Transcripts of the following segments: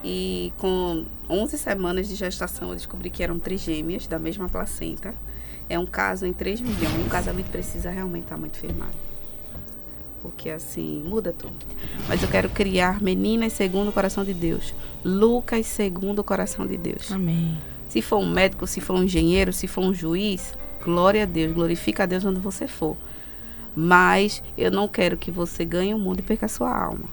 E com 11 semanas de gestação eu descobri que eram trigêmeas da mesma placenta. É um caso em 3 milhões. O casamento precisa realmente estar muito firmado. Porque assim, muda tudo. Mas eu quero criar meninas segundo o coração de Deus. Lucas segundo o coração de Deus. Amém. Se for um médico, se for um engenheiro, se for um juiz, glória a Deus, glorifica a Deus onde você for. Mas eu não quero que você ganhe o mundo e perca a sua alma.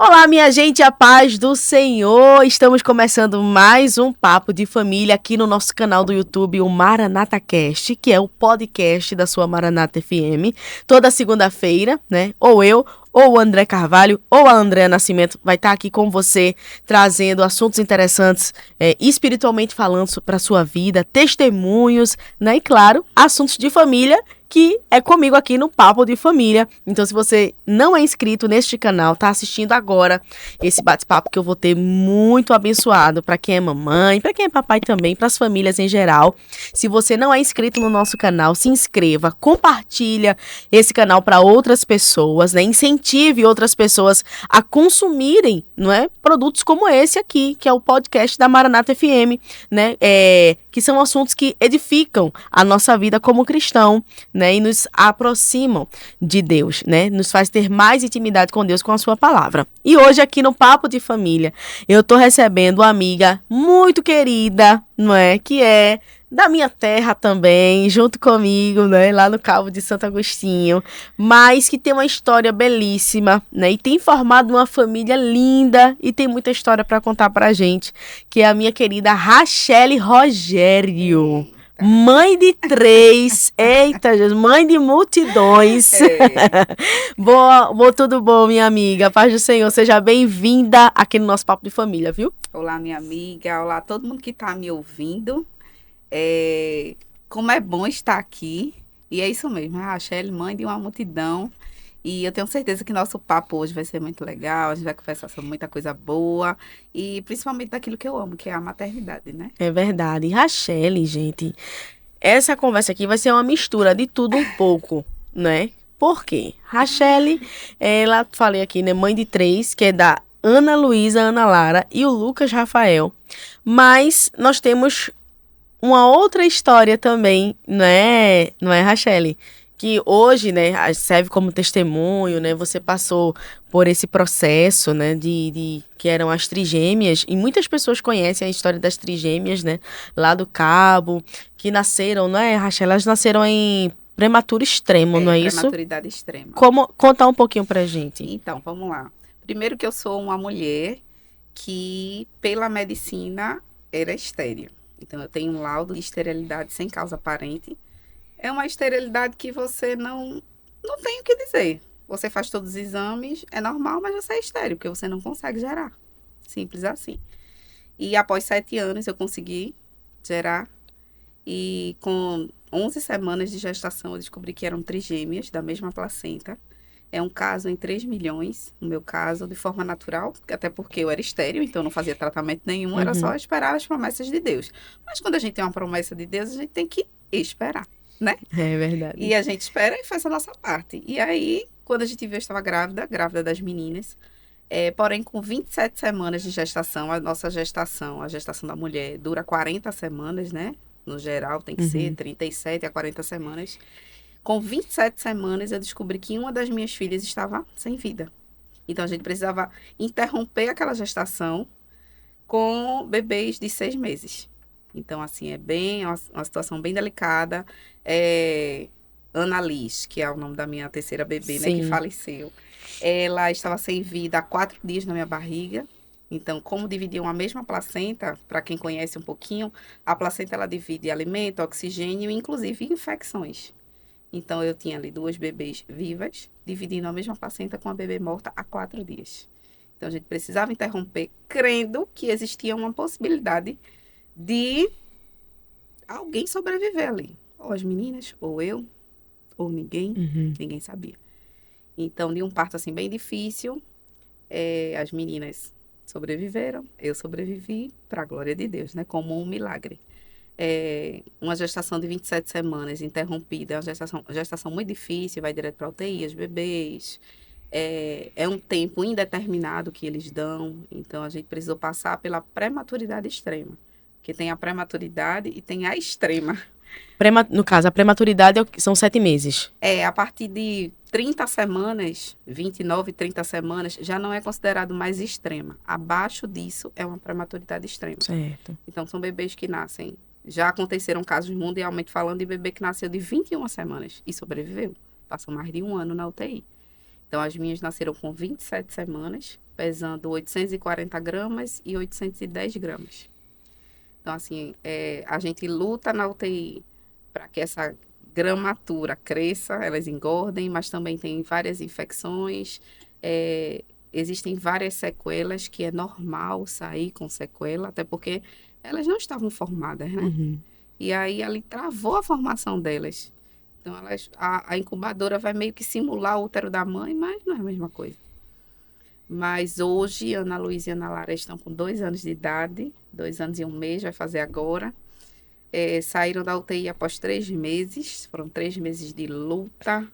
Olá, minha gente, a paz do Senhor. Estamos começando mais um Papo de Família aqui no nosso canal do YouTube, o Maranata Cast, que é o podcast da sua Maranata FM. Toda segunda-feira, né? Ou eu, ou o André Carvalho, ou a Andréa Nascimento vai estar aqui com você, trazendo assuntos interessantes, espiritualmente falando para a sua vida, testemunhos, né? E claro, assuntos de família, que é comigo aqui no Papo de Família. Então, se você não é inscrito neste canal, tá assistindo agora esse bate-papo que eu vou ter muito abençoado para quem é mamãe, para quem é papai também, para as famílias em geral. Se você não é inscrito no nosso canal, se inscreva, compartilha esse canal para outras pessoas, né? Incentive outras pessoas a consumirem, não é, produtos como esse aqui, que é o podcast da Maranata FM, né? Que são assuntos que edificam a nossa vida como cristão, né, e nos aproximam de Deus, né, nos faz ter mais intimidade com Deus, com a sua palavra. E hoje aqui no Papo de Família, eu tô recebendo uma amiga muito querida, não é, que é da minha terra também, junto comigo, né, lá no Cabo de Santo Agostinho, mas que tem uma história belíssima, né, e tem formado uma família linda e tem muita história para contar pra gente, que é a minha querida Rachele Rogério. Mãe de 3, eita Jesus, mãe de multidões. Boa, tudo bom, minha amiga? Paz do Senhor, seja bem-vinda aqui no nosso Papo de Família, viu? Olá, minha amiga, olá todo mundo que está me ouvindo. Como é bom estar aqui. E é isso mesmo, a Rachele, mãe de uma multidão. E eu tenho certeza que nosso papo hoje vai ser muito legal, a gente vai conversar sobre muita coisa boa. E principalmente daquilo que eu amo, que é a maternidade, né? É verdade. Rachele, gente, essa conversa aqui vai ser uma mistura de tudo um pouco, né? Por quê? Rachele, ela, falei aqui, né, mãe de 3, que é da Ana Luísa, Ana Lara e o Lucas Rafael. Mas nós temos uma outra história também, não é, Rachele? Que hoje, né, serve como testemunho, né? Você passou por esse processo, né, de que eram as trigêmeas, e muitas pessoas conhecem a história das trigêmeas, né, lá do Cabo, que nasceram, não é, Rachele? Elas nasceram em prematuro extremo, não é isso? Prematuridade extrema. Como contar um pouquinho pra gente? Então, vamos lá. Primeiro que eu sou uma mulher que, pela medicina, era estéril. Então, eu tenho um laudo de esterilidade sem causa aparente. É uma esterilidade que você não tem o que dizer. Você faz todos os exames, é normal, mas você é estéril, porque você não consegue gerar. Simples assim. E após 7 anos eu consegui gerar. E com 11 semanas de gestação eu descobri que eram trigêmeas da mesma placenta. É um caso em 3 milhões, no meu caso, de forma natural, até porque eu era estéril, então não fazia tratamento nenhum, era só esperar as promessas de Deus. Mas quando a gente tem uma promessa de Deus, a gente tem que esperar, né? É verdade. E a gente espera e faz a nossa parte. E aí, quando a gente viu, eu estava grávida das meninas, porém com 27 semanas de gestação, a nossa gestação, a gestação da mulher, dura 40 semanas, né? No geral, tem que ser 37 a 40 semanas. Com 27 semanas, eu descobri que uma das minhas filhas estava sem vida. Então, a gente precisava interromper aquela gestação com bebês de 6 meses. Então, assim, é uma situação bem delicada. Ana Liz, que é o nome da minha terceira bebê, né, que faleceu. Ela estava sem vida há 4 dias na minha barriga. Então, como dividiam a mesma placenta, para quem conhece um pouquinho, a placenta ela divide alimento, oxigênio e, inclusive, infecções. Então, eu tinha ali 2 bebês vivas, dividindo a mesma placenta com a bebê morta há 4 dias. Então, a gente precisava interromper, crendo que existia uma possibilidade de alguém sobreviver ali. Ou as meninas, ou eu, ou ninguém. Ninguém sabia. Então, de um parto, assim, bem difícil, As meninas sobreviveram, eu sobrevivi, para a glória de Deus, né? Como um milagre. Uma gestação de 27 semanas interrompida, é uma gestação muito difícil, vai direto para UTI, os bebês. É um tempo indeterminado que eles dão, então a gente precisou passar pela prematuridade extrema. Que tem a prematuridade e tem a extrema. No caso, a prematuridade são 7 meses. A partir de 30 semanas, 29, 30 semanas, já não é considerado mais extrema. Abaixo disso é uma prematuridade extrema. Certo. Então, são bebês que nascem. Já aconteceram casos mundialmente falando de bebê que nasceu de 21 semanas e sobreviveu. Passou mais de um ano na UTI. Então, as minhas nasceram com 27 semanas, pesando 840 gramas e 810 gramas. Então, assim, a gente luta na UTI para que essa gramatura cresça, elas engordem, mas também tem várias infecções, existem várias sequelas, que é normal sair com sequela, até porque elas não estavam formadas, né? Uhum. E aí, ali travou a formação delas. Então, a incubadora vai meio que simular o útero da mãe, mas não é a mesma coisa. Mas hoje, Ana Luísa e Ana Lara estão com 2 anos de idade, 2 anos e 1 mês, vai fazer agora. Saíram da UTI após 3 meses, foram 3 meses de luta,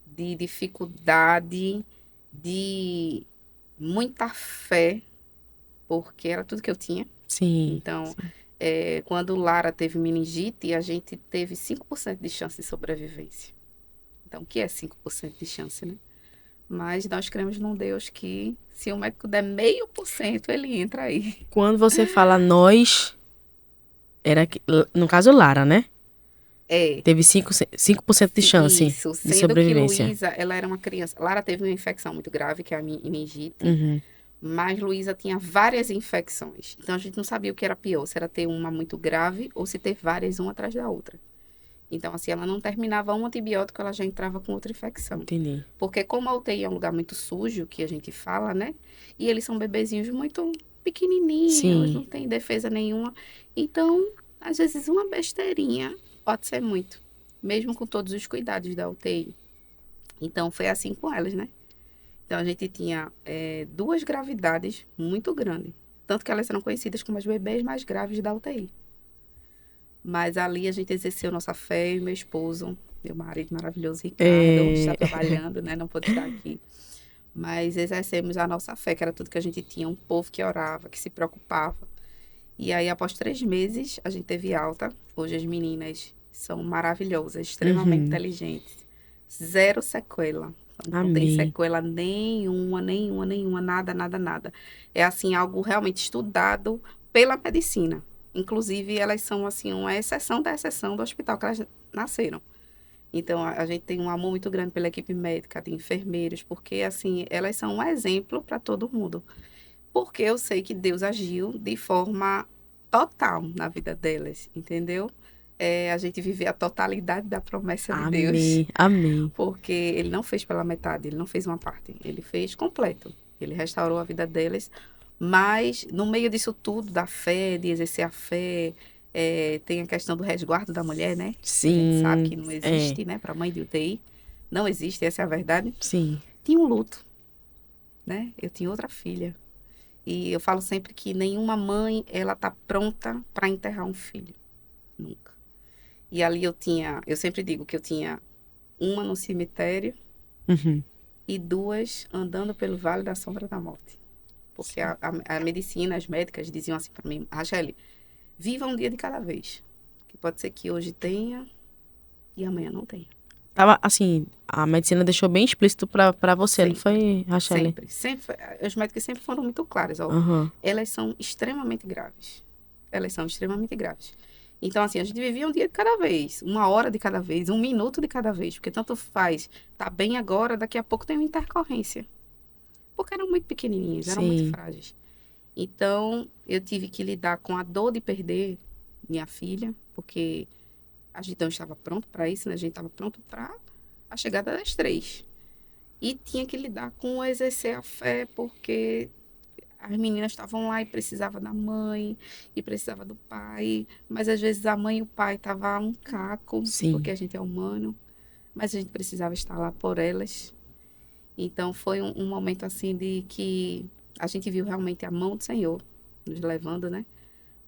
de dificuldade, de muita fé, porque era tudo que eu tinha. Sim. Então, sim. Quando Lara teve meningite, a gente teve 5% de chance de sobrevivência. Então, o que é 5% de chance, né? Mas nós cremos num Deus que, se o médico der 0,5%, ele entra aí. Quando você fala nós, no caso Lara, né? Teve 5% de chance Isso, de sendo que sobrevivência. Luísa, ela era uma criança. Lara teve uma infecção muito grave, que é a meningite. Uhum. Mas Luísa tinha várias infecções. Então, a gente não sabia o que era pior, se era ter uma muito grave ou se ter várias, uma atrás da outra. Então, assim, ela não terminava um antibiótico, ela já entrava com outra infecção. Entendi. Porque como a UTI é um lugar muito sujo, que a gente fala, né? E eles são bebezinhos muito pequenininhos, eles não têm defesa nenhuma. Então, às vezes, uma besteirinha pode ser muito, mesmo com todos os cuidados da UTI. Então, foi assim com elas, né? Então, a gente tinha 2 gravidades muito grandes. Tanto que elas eram conhecidas como as bebês mais graves da UTI. Mas ali a gente exerceu nossa fé e meu esposo, meu marido maravilhoso, Ricardo, está trabalhando, né? Não pôde estar aqui. Mas exercemos a nossa fé, que era tudo que a gente tinha. Um povo que orava, que se preocupava. E aí, após 3 meses, a gente teve alta. Hoje as meninas são maravilhosas, extremamente inteligentes. 0 sequela. Não tem sequela nenhuma, nada, nada, nada. É assim, algo realmente estudado pela medicina. Inclusive, elas são assim uma exceção da exceção do hospital que elas nasceram. Então, a gente tem um amor muito grande pela equipe médica, de enfermeiros, porque assim, elas são um exemplo para todo mundo. Porque eu sei que Deus agiu de forma total na vida delas, entendeu? A gente viver a totalidade da promessa de Deus. Amém. Porque ele não fez pela metade, ele não fez uma parte, ele fez completo. Ele restaurou a vida delas, mas no meio disso tudo, da fé, de exercer a fé, tem a questão do resguardo da mulher, né? Sim. A gente sabe que não existe, né? Para mãe de UTI, não existe, essa é a verdade. Sim. Tinha um luto, né? Eu tinha outra filha. E eu falo sempre que nenhuma mãe, ela tá pronta para enterrar um filho. Nunca. E ali eu sempre digo que eu tinha uma no cemitério e 2 andando pelo Vale da Sombra da Morte. Porque a medicina, as médicas diziam assim para mim, Rachele, viva um dia de cada vez. Que pode ser que hoje tenha e amanhã não tenha. Tava, assim, a medicina deixou bem explícito pra você, Sempre, não foi, Rachele? Sempre. Os médicos sempre foram muito claros. Ó, elas são extremamente graves. Elas são extremamente graves. Então, assim, a gente vivia um dia de cada vez, 1 hora de cada vez, 1 minuto de cada vez. Porque tanto faz, tá bem agora, daqui a pouco tem uma intercorrência. Porque eram muito pequenininhas, eram muito frágeis. Então, eu tive que lidar com a dor de perder minha filha, porque a gente não estava pronto para isso, né? A gente estava pronto para a chegada das 3. E tinha que lidar com exercer a fé, porque as meninas estavam lá e precisava da mãe, e precisava do pai. Mas às vezes a mãe e o pai estavam um caco, porque a gente é humano. Mas a gente precisava estar lá por elas. Então, foi um momento assim de que a gente viu realmente a mão do Senhor nos levando, né?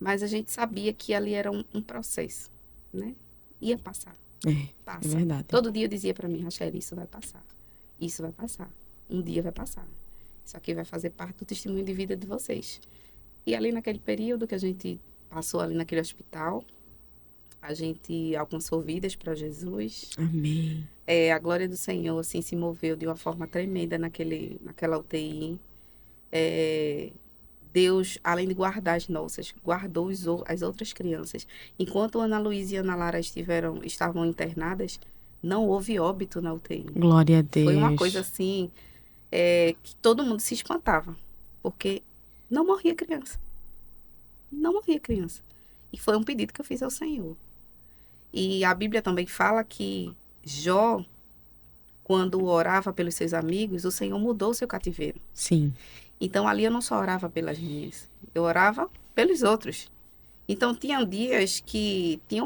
Mas a gente sabia que ali era um processo, né? Ia passar, É passa. verdade. Todo dia eu dizia para mim, Rachel, isso vai passar. Isso vai passar. Um dia vai passar. Isso aqui vai fazer parte do testemunho de vida de vocês. E ali naquele período que a gente passou ali naquele hospital, a gente alcançou vidas para Jesus. Amém. A glória do Senhor, assim, se moveu de uma forma tremenda naquela UTI. Deus, além de guardar as nossas, guardou as outras crianças. Enquanto Ana Luísa e Ana Lara estavam internadas, não houve óbito na UTI. Glória a Foi uma coisa Deus. assim, que todo mundo se espantava, porque não morria criança. Não morria criança. E foi um pedido que eu fiz ao Senhor. E a Bíblia também fala que Jó, quando orava pelos seus amigos, o Senhor mudou o seu cativeiro. Sim. Então ali eu não só orava pelas minhas, eu orava pelos outros. Então tinham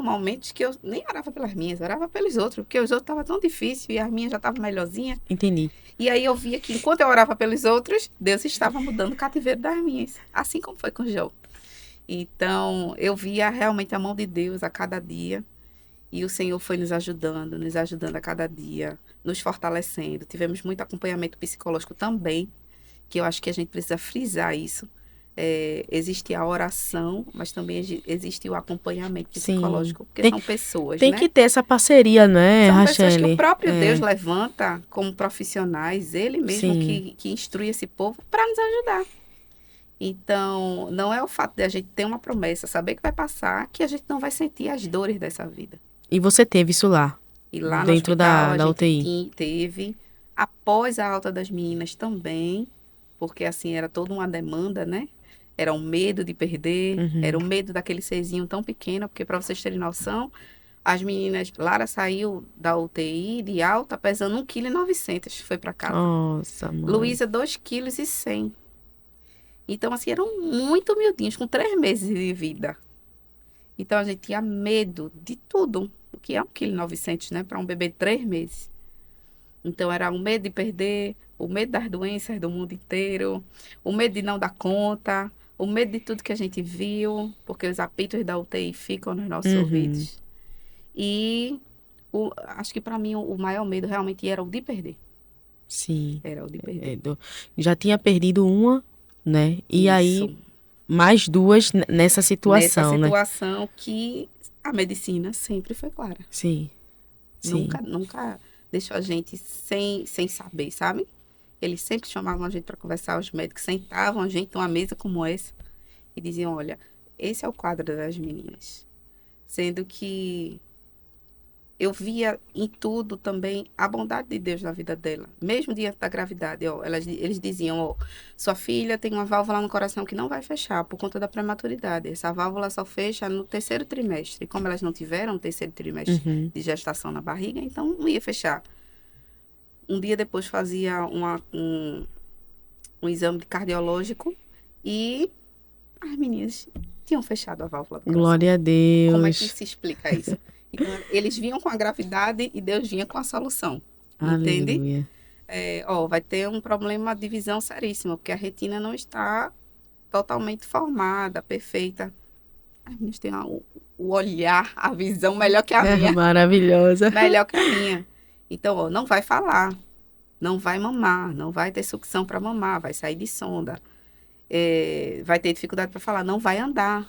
momentos que eu nem orava pelas minhas, orava pelos outros, porque os outros estavam tão difíceis e as minhas já estavam melhorzinhas. Entendi. E aí eu via que enquanto eu orava pelos outros, Deus estava mudando o cativeiro das minhas, assim como foi com Jó. Então eu via realmente a mão de Deus a cada dia. E o Senhor foi nos ajudando a cada dia, nos fortalecendo. Tivemos muito acompanhamento psicológico também, que eu acho que a gente precisa frisar isso. Existe a oração, mas também existe o acompanhamento Sim. psicológico, porque são pessoas, Tem né? que ter essa parceria, né, São pessoas que o Rachele? próprio Deus levanta como profissionais, ele mesmo Sim. que instrui esse povo para nos ajudar. Então, não é o fato de a gente ter uma promessa, saber que vai passar, que a gente não vai sentir as dores dessa vida. E você teve isso lá, E lá no dentro hospital a da gente UTI? teve, após a alta das meninas também, porque assim era toda uma demanda, né? Era um medo de perder, era Uhum. o medo daquele serzinho tão pequeno, porque para vocês terem noção, as meninas, Lara saiu da UTI de alta pesando 1,9 kg, foi para casa. Nossa, mãe. Luísa, 2,1 kg. Então, assim, eram muito miudinhos, com 3 meses de vida. Então, a gente tinha medo de tudo, o que é 1,9 kg, né? Para um bebê de 3 meses. Então, era o medo de perder, o medo das doenças do mundo inteiro, o medo de não dar conta, o medo de tudo que a gente viu, porque os apitos da UTI ficam nos nossos Uhum. ouvidos. E acho que para mim o maior medo realmente era o de perder. Sim. Era o de perder. Já tinha perdido uma, né? E Isso. aí, mais duas nessa Nessa situação, né? situação que a medicina sempre foi clara. Sim. Sim. Nunca deixou a gente sem saber, sabe? Eles sempre chamavam a gente para conversar, os médicos sentavam a gente numa mesa como essa e diziam, olha, esse é o quadro das meninas. Sendo que eu via em tudo também a bondade de Deus na vida dela. Mesmo diante da gravidade, ó, eles diziam, ó, sua filha tem uma válvula no coração que não vai fechar por conta da prematuridade. Essa válvula só fecha no terceiro trimestre. E como elas não tiveram o terceiro trimestre Uhum. de gestação na barriga, então não ia fechar. Um dia depois fazia um exame cardiológico e as meninas tinham fechado a válvula do coração. Glória a Como é que Deus. se explica isso? Então, eles vinham com a gravidade e Deus vinha com a solução. Entende? Aleluia. Vai ter um problema de visão seríssimo, porque a retina não está totalmente formada, perfeita. As meninas têm o olhar, a visão melhor que a minha. Maravilhosa. Melhor que a minha. Então, não vai falar, não vai mamar, não vai ter sucção para mamar, vai sair de sonda. Vai ter dificuldade para falar, não vai andar.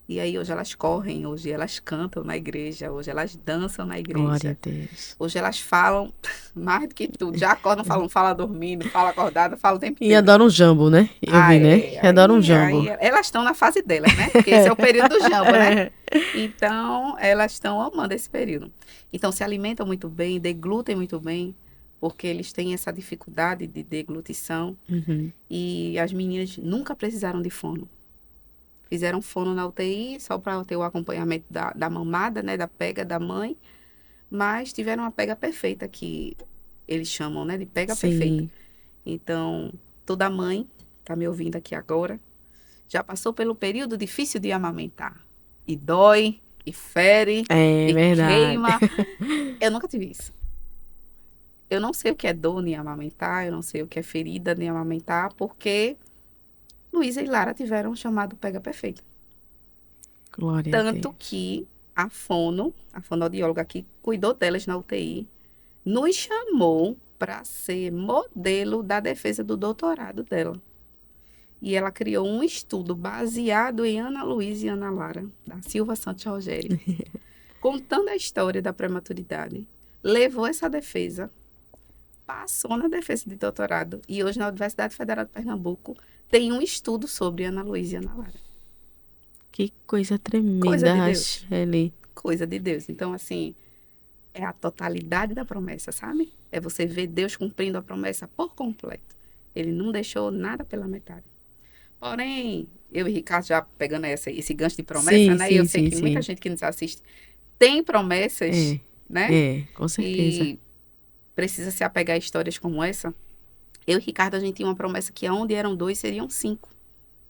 E aí hoje elas correm, hoje elas cantam na igreja, hoje elas dançam na Glória igreja. a Deus. Hoje elas falam mais do que tudo. Já acordam falando, fala dormindo, fala acordada, fala o tempo E inteiro. adoram um jambo, né? Eu vi, né? Adoram um jambo. Aí elas estão na fase delas, né? Porque esse é o período do jambo, né? Então, elas estão amando esse período. Então, se alimentam muito bem, deglutem muito bem, porque eles têm essa dificuldade de deglutição. Uhum. E as meninas nunca precisaram de fono. Fizeram fono na UTI, só para ter o acompanhamento da mamada, né? Da pega da mãe. Mas tiveram uma pega perfeita, que eles chamam, né? De pega perfeita. Sim. Então, toda mãe, tá me ouvindo aqui agora, já passou pelo período difícil de amamentar. E dói, e fere, É e verdade. queima. Eu nunca tive isso. Eu não sei o que é dor nem amamentar, eu não sei o que é ferida nem amamentar, porque Luísa e Lara tiveram um chamado Pega Perfeito. Glória a Tanto Deus. que a fonoaudióloga que cuidou delas na UTI, nos chamou para ser modelo da defesa do doutorado dela. E ela criou um estudo baseado em Ana Luísa e Ana Lara, da Silva Santos Rogério, contando a história da prematuridade. Levou essa defesa, passou na defesa de doutorado, e hoje na Universidade Federal de Pernambuco tem um estudo sobre Ana Luísa e Ana Lara. Que coisa Coisa tremenda, de Deus. Rachele. Coisa de Deus. Então, assim, é a totalidade da promessa, sabe? É você ver Deus cumprindo a promessa por completo. Ele não deixou nada pela metade. Porém, eu e Ricardo já pegando esse gancho de promessa, Sim, né? E eu sim, sei sim, que muita sim. gente que nos assiste tem promessas, É, né? com certeza. E precisa se apegar a histórias como essa. Eu e Ricardo, a gente tinha uma promessa que onde eram 2, seriam 5,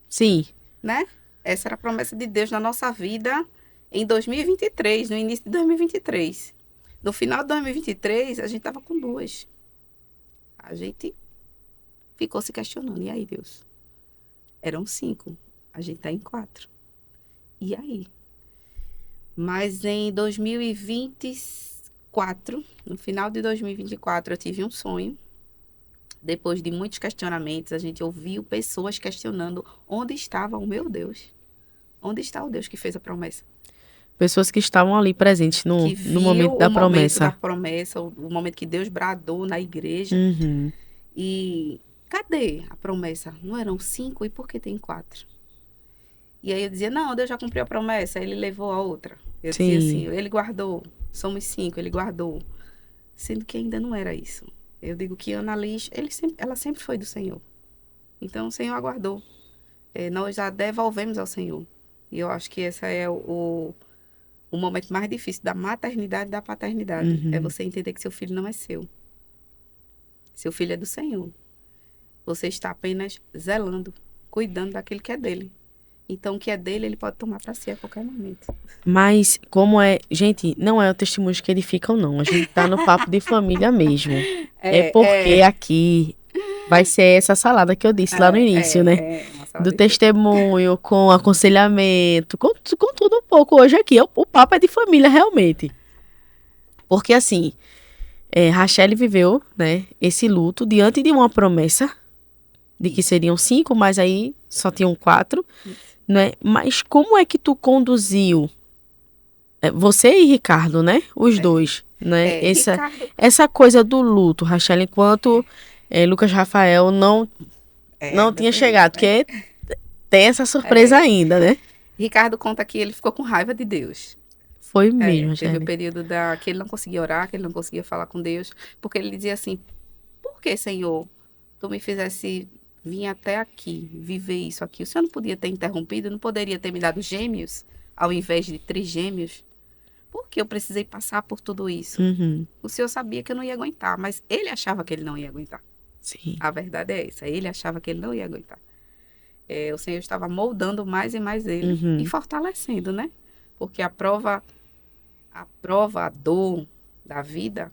Sim, né? Essa era a promessa de Deus na nossa vida em 2023, no início de 2023. No final de 2023, a gente estava com 2. A gente ficou se questionando. E aí, Deus? Eram 5. A gente está em 4. E aí? Mas em 2024, no final de 2024, eu tive um sonho. Depois de muitos questionamentos, a gente ouviu pessoas questionando onde estava o meu Deus. Onde está o Deus que fez a promessa? pessoas que estavam ali presentes Que no viu momento o da momento da promessa. promessa, o momento que Deus bradou na igreja. Uhum. E cadê a promessa? Não eram 5, e por que tem 4? E aí eu dizia, não, Deus já cumpriu a promessa, ele levou a outra. Eu dizia assim, Sim, ele guardou, somos 5, ele guardou. Sendo que ainda não era isso. Eu digo que Ana Liz, ela sempre foi do Senhor. Então o Senhor aguardou. Nós já devolvemos ao Senhor. E eu acho que esse é o momento mais difícil da maternidade e da paternidade. É uhum. você entender que seu filho não é seu. Seu filho é do Senhor. Você está apenas zelando, cuidando daquilo que é dele. Então, o que é dele, ele pode tomar para si a qualquer momento. Mas como é, gente, não é o testemunho que edificam, não. A gente tá no papo de família mesmo. É porque É, aqui vai ser essa salada que eu disse lá no início, né? uma sala Do de fruta. testemunho, com aconselhamento, com tudo um pouco hoje aqui. O papo é de família, realmente. Porque assim, Rachele viveu, né, esse luto diante de uma promessa de que Isso, seriam 5, mas aí só tinham 4, isso. né? Mas como é que tu conduziu, você e Ricardo, né? Os É, dois, né? Ricardo, Essa coisa do luto, Rachele, enquanto Lucas Rafael não ainda tinha tem isso, chegado, né? porque tem essa surpresa É, ainda, né? Ricardo conta que ele ficou com raiva de Deus. Foi mesmo, Teve o Rachele. período que ele não conseguia orar, que ele não conseguia falar com Deus, porque ele dizia assim: por que, Senhor, tu me fizesse vir até aqui, viver isso aqui? O Senhor não podia ter interrompido, não poderia ter me dado gêmeos ao invés de trigêmeos? Por que eu precisei passar por tudo isso? Uhum, O Senhor sabia que eu não ia aguentar, mas ele achava que ele não ia aguentar. sim. A verdade é essa, ele achava que ele não ia aguentar. O Senhor estava moldando mais e mais ele e Uhum, fortalecendo, né? Porque a dor da vida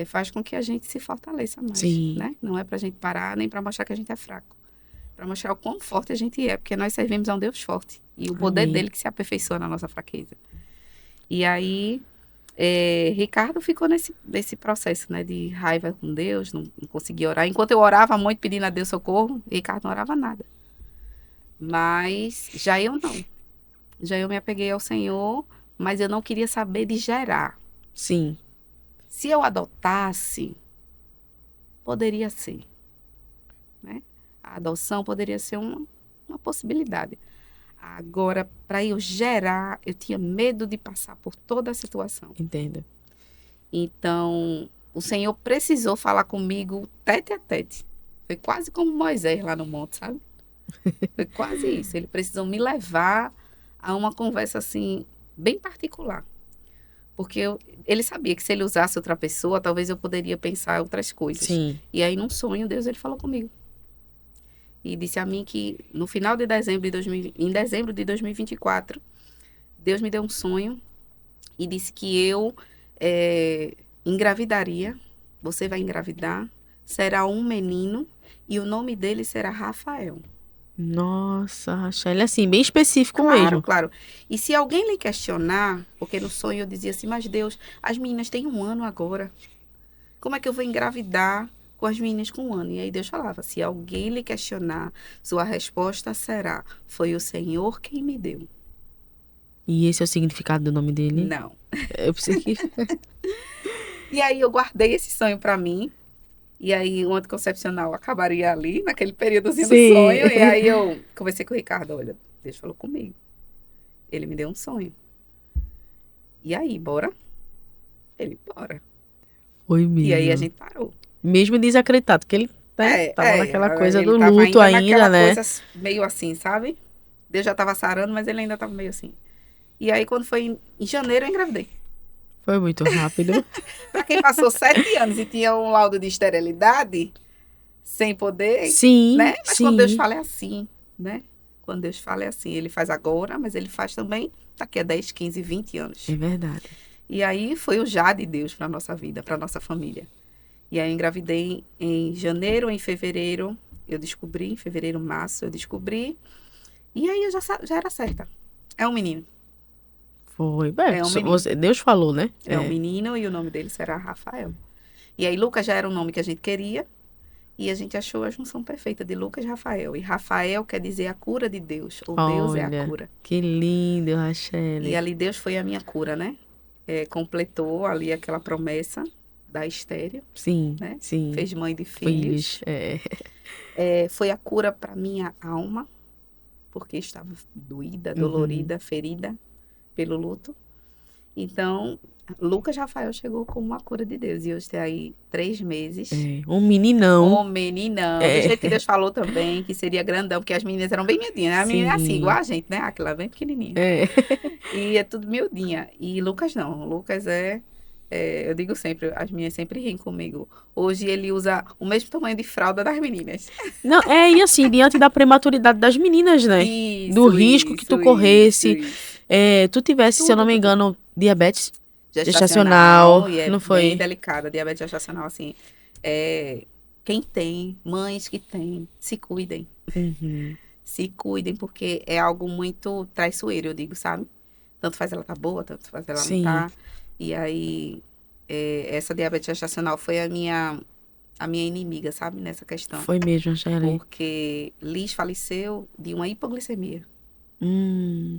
faz com que a gente se fortaleça mais, sim. né? Não é para a gente parar nem para mostrar que a gente é fraco, para mostrar o quão forte a gente é, porque nós servimos a um Deus forte e o poder Amém. dele que se aperfeiçoa na nossa fraqueza. E aí, Ricardo ficou nesse processo, né, de raiva com Deus, não conseguia orar. Enquanto eu orava muito pedindo a Deus socorro, Ricardo não orava nada. Mas já eu não. Já eu me apeguei ao Senhor, mas eu não queria saber de gerar. Sim, Se eu adotasse, poderia ser, né? A adoção poderia ser uma possibilidade. Agora, para eu gerar, eu tinha medo de passar por toda a situação. entendo. Então, o Senhor precisou falar comigo tete a tete. Foi quase como Moisés lá no monte, sabe? Foi quase isso. Ele precisou me levar a uma conversa assim, bem particular. Porque ele sabia que se ele usasse outra pessoa, talvez eu poderia pensar outras coisas. Sim, E aí, num sonho, Deus ele falou comigo. E disse a mim que no final de dezembro em dezembro de 2024, Deus me deu um sonho e disse que eu engravidaria você vai engravidar, será um menino e o nome dele será Rafael. Nossa, Rachel, assim, bem específico Claro, mesmo. claro. E se alguém lhe questionar, porque no sonho eu dizia assim, mas Deus, as meninas têm 1 ano agora. Como é que eu vou engravidar com as meninas com 1 ano? E aí Deus falava, se alguém lhe questionar, sua resposta será, foi o Senhor quem me deu. E esse é o significado do nome dele? Não. Eu pensei que... E aí eu guardei esse sonho para mim. E aí o anticoncepcional acabaria ali, naquele períodozinho do Sim. sonho. E aí eu conversei com o Ricardo, olha, Deus falou comigo. Ele me deu um sonho. E aí, bora? Ele, bora. Foi E aí a mesmo. gente parou. Mesmo desacreditado, que ele, né, tava naquela coisa Ele do tava luto ainda ainda, naquela né? coisa meio assim, sabe? Deus já tava sarando, mas ele ainda tava meio assim. E aí, quando foi em janeiro, eu engravidei. Foi muito rápido. Pra quem passou 7 anos e tinha um laudo de esterilidade, sem poder, Sim, né? Mas quando Deus sim. fala é assim, né? Quando Deus fala é assim. Ele faz agora, mas ele faz também daqui a 10, 15, 20 É anos. verdade. E aí foi o já de Deus para nossa vida, para nossa família. E aí eu engravidei em janeiro, em fevereiro, eu descobri, em fevereiro, março, eu descobri. E aí eu já era certa. É um menino. Foi. Bem, É um menino. Deus falou, né? É um É. menino e o nome dele será Rafael. E aí Lucas já era o nome que a gente queria. E a gente achou a junção perfeita de Lucas e Rafael. E Rafael quer dizer a cura de Deus, ou Deus é a Olha, cura. que lindo, E Rachel. ali Deus foi a minha cura, né? Completou ali aquela promessa da estéreo, Sim, né? sim. Fez mãe de filhos. Filhos. É. Foi a cura para minha alma, porque estava doída, Uhum. dolorida, ferida pelo luto. Então, Lucas Rafael chegou como uma cura de Deus. E hoje tem aí 3 meses. É. Um meninão. Ô, meninão. Do É. jeito que Deus falou também, que seria grandão, porque as meninas eram bem miudinhas, né? A menina é assim, igual Sim. a gente, né? Aquela bem pequenininha. É. E é tudo miudinha. E Lucas não. Lucas eu digo sempre, as meninas sempre riem comigo. Hoje ele usa o mesmo tamanho de fralda das meninas. Não, e assim, diante da prematuridade das meninas, né? Do Isso, risco que tu isso, isso, corresse, isso. tu tivesse, se eu não Tudo, me tudo. engano, diabetes gestacional, Gestacional, e é não bem foi? delicada. Diabetes gestacional, assim. Quem tem, mães que têm, se cuidem. Uhum. Se cuidem, porque é algo muito traiçoeiro, eu digo, sabe? Tanto faz ela tá boa, tanto faz ela não Sim, tá. E aí, essa diabetes gestacional foi a minha inimiga, sabe? Nessa questão. foi mesmo, Angélica. Porque Liz faleceu de uma hipoglicemia.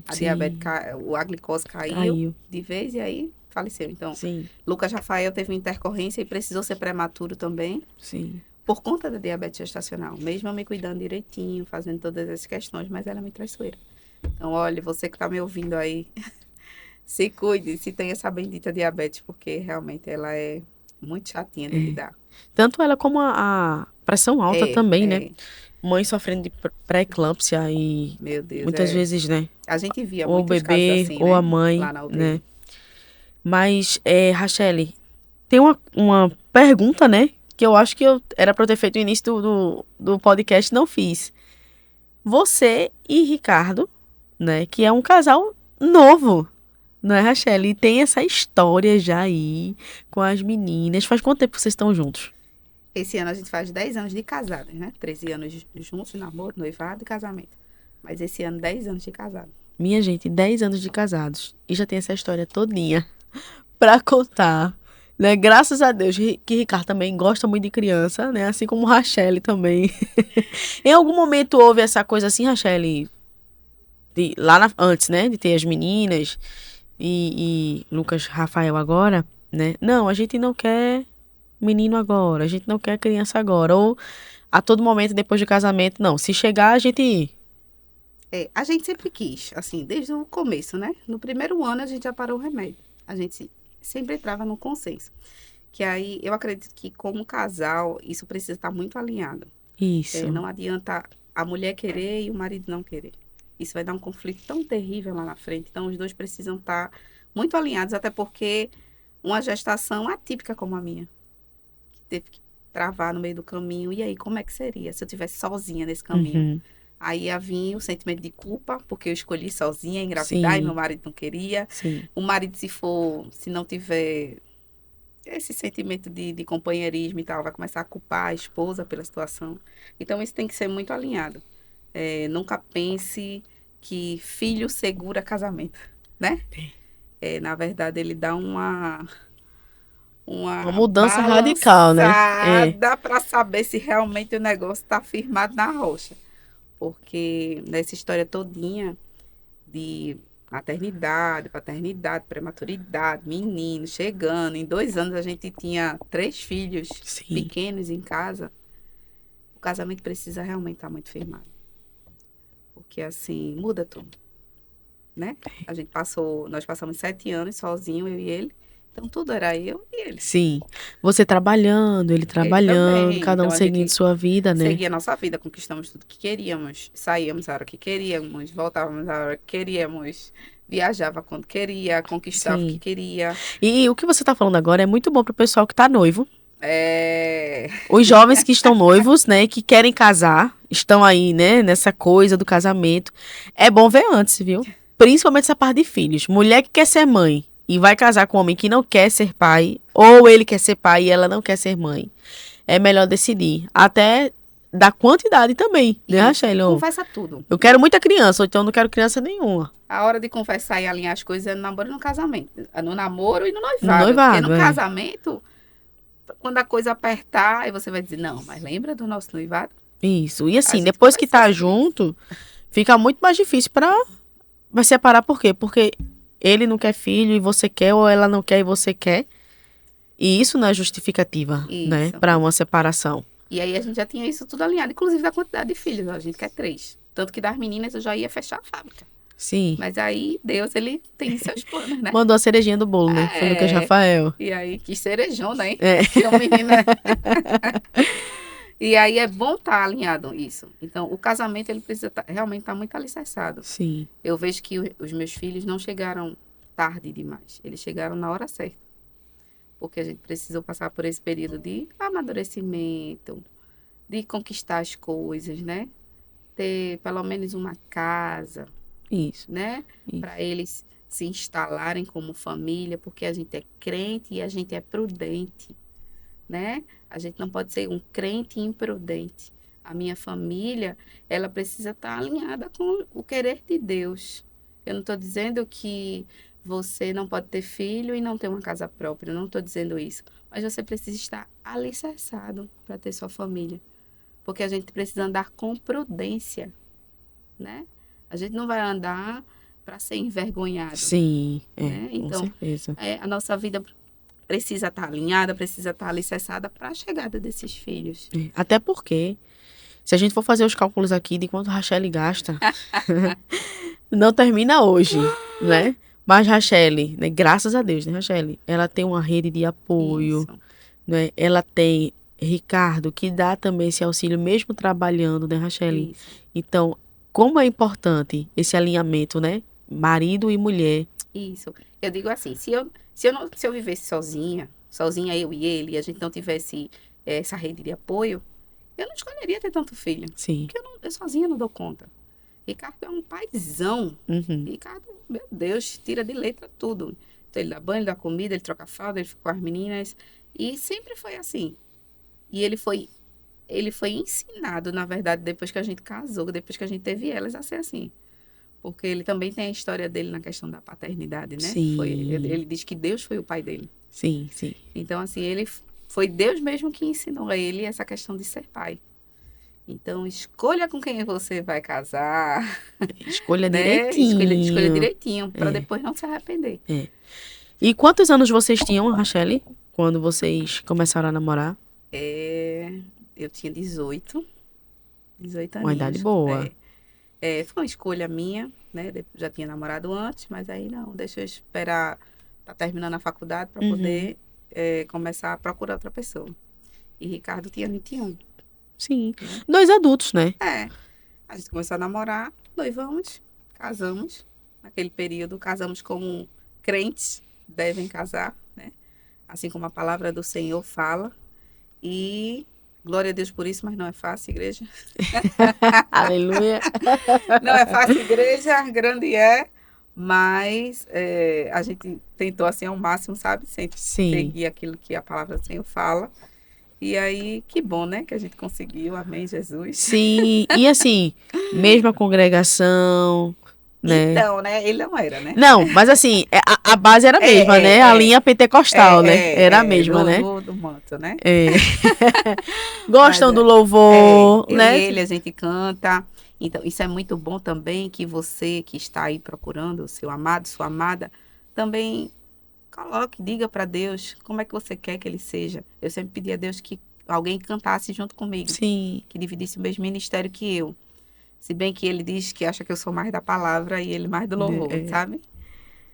A diabetes, Sim, a glicose caiu caiu. de vez e aí faleceu. Então, Sim, Lucas Rafael teve uma intercorrência e precisou ser prematuro também. sim. Por conta da diabetes gestacional, mesmo eu me cuidando direitinho, fazendo todas essas questões, mas ela é muito traiçoeira. Então, olha, você que está me ouvindo aí, se cuide, se tem essa bendita diabetes, porque realmente ela é muito chatinha de É. lidar. Tanto ela como a pressão alta É, também, né? é, Mãe sofrendo de pré-eclâmpsia e meu Deus, muitas vezes, né? A gente via Ou o muitos casos bebê assim, ou a né? mãe, Lá na né? UTI. Mas, Rachele, tem uma pergunta, né? Que eu acho que eu era pra eu ter feito no início do podcast, não fiz. Você e Ricardo, né? Que é um casal novo, não é, Rachele? E tem essa história já aí com as meninas. Faz quanto tempo que vocês estão juntos? Esse ano a gente faz 10 anos de casados, né? 13 anos juntos, namoro, noivado e casamento. Mas esse ano, 10 anos de casado. Minha gente, 10 anos de casados. E já tem essa história todinha pra contar. Né? Graças a Deus que Ricardo também gosta muito de criança, né? Assim como Rachele também. Em algum momento houve essa coisa assim, Rachele, antes, né? De ter as meninas e Lucas Rafael agora, né? Não, a gente não quer menino agora, a gente não quer criança agora. Ou a todo momento depois do casamento, não. Se chegar, a gente. A gente sempre quis, assim, desde o começo, né? No primeiro ano a gente já parou o remédio. A gente sempre entrava no consenso. Que aí eu acredito que, como casal, isso precisa estar muito alinhado. Isso. Não adianta a mulher querer e o marido não querer. Isso vai dar um conflito tão terrível lá na frente. Então, os dois precisam estar muito alinhados, até porque uma gestação atípica como a minha, que teve que travar no meio do caminho. E aí, como é que seria se eu estivesse sozinha nesse caminho? Uhum. Aí ia vir o sentimento de culpa, porque eu escolhi sozinha engravidar e meu Sim, marido não queria. sim. O marido, se não tiver esse sentimento de companheirismo e tal, vai começar a culpar a esposa pela situação. Então, isso tem que ser muito alinhado. Nunca pense que filho segura casamento, né? Na verdade, ele dá Uma uma mudança radical, né? É. balançada para saber se realmente o negócio está firmado na rocha. Porque nessa história todinha de maternidade, paternidade, prematuridade, menino chegando, em 2 anos a gente tinha 3 filhos Sim. pequenos em casa, o casamento precisa realmente estar muito firmado. Porque assim, muda tudo, né? Nós passamos 7 anos sozinhos, eu e ele. Então tudo era eu e ele. Sim. Você trabalhando, ele Ele trabalhando, também. cada um Então a seguindo gente sua vida, né? seguia a nossa vida, conquistamos tudo que queríamos, saíamos a hora que queríamos, voltávamos a hora que queríamos, viajava quando queria, conquistava o que Sim. queria. E o que você tá falando agora é muito bom pro pessoal que tá noivo. É... Os jovens que estão noivos, né, que querem casar, estão aí, né, nessa coisa do casamento. É bom ver antes, viu? Principalmente essa parte de filhos. Mulher que quer ser mãe e vai casar com um homem que não quer ser pai, ou ele quer ser pai e ela não quer ser mãe. É melhor decidir. Até da quantidade também, né, Isso, Rachel? conversa tudo. Eu quero muita criança, ou então eu não quero criança nenhuma. A hora de conversar e alinhar as coisas é no namoro e no casamento. No namoro e no No noivado. Porque no noivado, é. casamento, quando a coisa apertar, aí você vai dizer, não, mas lembra do nosso noivado? Isso. E A assim, gente depois que conversou tá sobre isso. junto, fica muito mais difícil pra. Vai separar por quê? Porque ele não quer filho e você quer, ou ela não quer e você quer. E isso não é justificativa, né, Isso. pra uma separação. E aí a gente já tinha isso tudo alinhado, inclusive da quantidade de filhos. A gente quer 3. Tanto que das meninas eu já ia fechar a fábrica. Sim. Mas aí Deus, ele tem seus planos, né? Mandou a cerejinha do bolo, né? Foi Lucas É. Rafael. E aí, que cerejona, hein? É. Que um menino. E aí é bom estar alinhado isso. Então, o casamento, ele precisa realmente estar muito alicerçado. Sim. Eu vejo que os meus filhos não chegaram tarde demais. Eles chegaram na hora certa. Porque a gente precisou passar por esse período de amadurecimento, de conquistar as coisas, né? Ter pelo menos uma casa, Isso. né? Isso. Para eles se instalarem como família, porque a gente é crente e a gente é prudente, né? A gente não pode ser um crente imprudente. A minha família, ela precisa estar alinhada com o querer de Deus. Eu não estou dizendo que você não pode ter filho e não ter uma casa própria. Eu não estou dizendo isso. Mas você precisa estar alicerçado para ter sua família. Porque a gente precisa andar com prudência, né? A gente não vai andar para ser envergonhado, Sim, né? com Então, certeza. a nossa vida precisa estar alinhada, precisa estar alicerçada para a chegada desses filhos. É. Até porque, se a gente for fazer os cálculos aqui de quanto a Rachel gasta, não termina hoje, né? Mas Rachel, né? Graças a Deus, né, Rachel? Ela tem uma rede de apoio, Isso, né? Ela tem Ricardo, que dá também esse auxílio, mesmo trabalhando, né, Rachel? isso, Então, como é importante esse alinhamento, né? Marido e mulher. isso. Eu digo assim, se eu vivesse sozinha eu e ele, e a gente não tivesse essa rede de apoio, eu não escolheria ter tanto filho. Sim. Porque eu sozinha não dou conta. Ricardo é um paizão. Uhum. Ricardo, meu Deus, tira de letra tudo. Então, ele dá banho, ele dá comida, ele troca fralda, ele fica com as meninas. E sempre foi assim. E ele foi ensinado, na verdade, depois que a gente casou, depois que a gente teve elas, a ser assim. Porque ele também tem a história dele na questão da paternidade, né? Ele, Sim. ele diz que Deus foi o pai dele. Sim, sim. Então, assim, foi Deus mesmo que ensinou a ele essa questão de ser pai. Então, escolha com quem você vai casar, Escolha né? Escolha direitinho. direitinho, para É. depois não se arrepender. É. E quantos anos vocês tinham, Rachel, quando vocês começaram a namorar? Eu tinha 18 Uma idade aninhos. boa. Foi uma escolha minha, né? Já tinha namorado antes, mas aí não, deixa eu esperar tá terminando a faculdade para Uhum. poder começar a procurar outra pessoa. E Ricardo tinha 21. Sim. 2 adultos, né? A gente começou a namorar, noivamos, casamos. Naquele período, casamos como crentes devem casar, né? Assim como a palavra do Senhor fala. E glória a Deus por isso, mas não é fácil, igreja. Aleluia. Não é fácil, igreja, grande é, Mas a gente tentou, assim, ao máximo, sabe? Sim. Seguir aquilo que a palavra do Senhor fala. E aí, que bom, né? Que a gente conseguiu. Amém, Jesus. Sim, e assim, mesma congregação, né? Então, né? Ele não era, né? Não, mas assim, a base era a mesma, né? A É, é, linha pentecostal, né? Era a mesma, do, né? do manto, né? É. Mas Gostam do louvor, eu e né? ele, a gente canta. Então, isso é muito bom também que você que está aí procurando o seu amado, sua amada, também coloque, diga para Deus como é que você quer que ele seja. Eu sempre pedi a Deus que alguém cantasse junto comigo, Sim. que dividisse o mesmo ministério que eu. Se bem que ele diz que acha que eu sou mais da palavra e ele mais do louvor, É. sabe?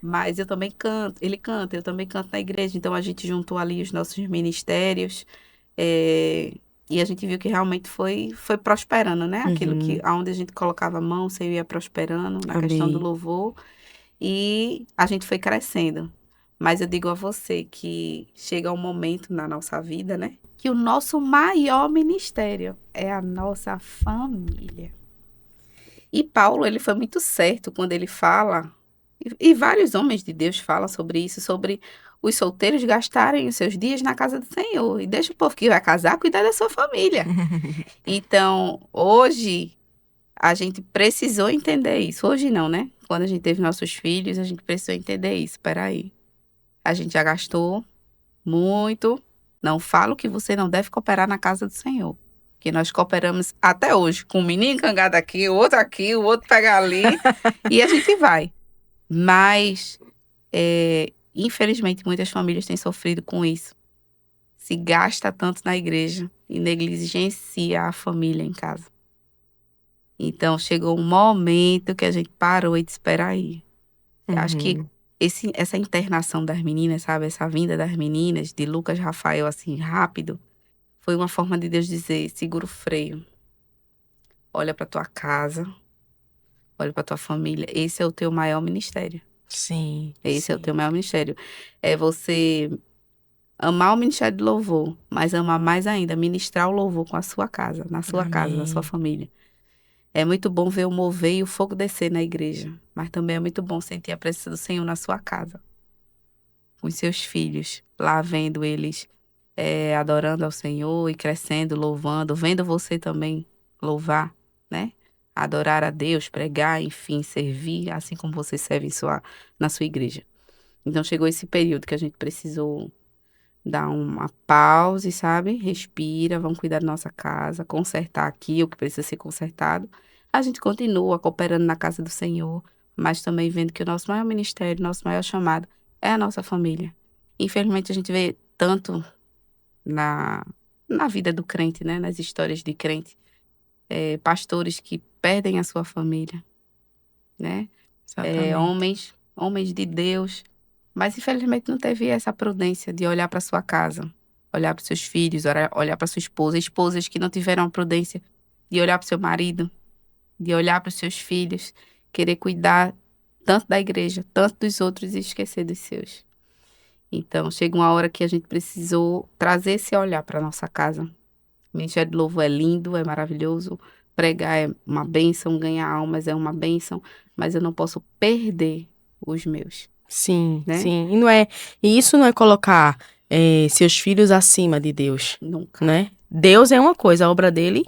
Mas eu também canto, ele canta, eu também canto na igreja. Então a gente juntou ali os nossos ministérios. É, e a gente viu que realmente foi prosperando, né? Aquilo que Uhum. aonde a gente colocava a mão, você ia prosperando na questão do Amém. louvor e a gente foi crescendo. Mas eu digo a você que chega um momento na nossa vida, né? Que o nosso maior ministério é a nossa família. E Paulo, ele foi muito certo quando ele fala, e vários homens de Deus falam sobre isso, sobre os solteiros gastarem os seus dias na casa do Senhor. E deixa o povo que vai casar cuidar da sua família. Então, hoje, a gente precisou entender isso. Hoje não, né? Quando a gente teve nossos filhos, a gente precisou entender isso. Peraí, a gente já gastou muito. Não falo que você não deve cooperar na casa do Senhor. Que nós cooperamos até hoje, com um menino cangado aqui, o outro pega ali, e a gente vai. Mas, infelizmente, muitas famílias têm sofrido com isso. Se gasta tanto na igreja e negligencia a família em casa. Então, chegou um momento que a gente parou e disse, espera aí. Eu acho que Uhum. essa internação das meninas, sabe? Essa vinda das meninas, de Lucas e Rafael, assim, rápido, foi uma forma de Deus dizer, segura o freio. Olha para tua casa, olha para tua família. Esse é o teu maior ministério. Sim, Esse é o teu sim. maior ministério. É você amar o ministério de louvor, mas amar mais ainda, ministrar o louvor com a sua casa, na sua Amém. família. É muito bom ver o mover e o fogo descer na igreja, mas também é muito bom sentir a presença do Senhor na sua casa, com os seus filhos, lá vendo eles adorando ao Senhor e crescendo, louvando, vendo você também louvar, né? Adorar a Deus, pregar, enfim, servir, assim como você serve na sua igreja. Então chegou esse período que a gente precisou dar uma pause, sabe? Respira, vamos cuidar da nossa casa, consertar aqui o que precisa ser consertado. A gente continua cooperando na casa do Senhor, mas também vendo que o nosso maior ministério, nosso maior chamado é a nossa família. Infelizmente a gente vê tanto na, na vida do crente, né? Nas histórias de crente, pastores que perdem a sua família, né? Exatamente. Homens de Deus, mas infelizmente não teve essa prudência de olhar para sua casa, olhar para seus filhos, olhar para sua esposa, esposas que não tiveram a prudência de olhar para seu marido, de olhar para os seus filhos, querer cuidar tanto da igreja, tanto dos outros e esquecer dos seus. Então, chega uma hora que a gente precisou trazer esse olhar para nossa casa. O Ministério do Louvor é lindo, é maravilhoso. Pregar é uma bênção, ganhar almas é uma bênção, mas eu não posso perder os meus, Sim, né? sim. E isso não é colocar seus filhos acima de Deus, Nunca. né? Deus é uma coisa, a obra dele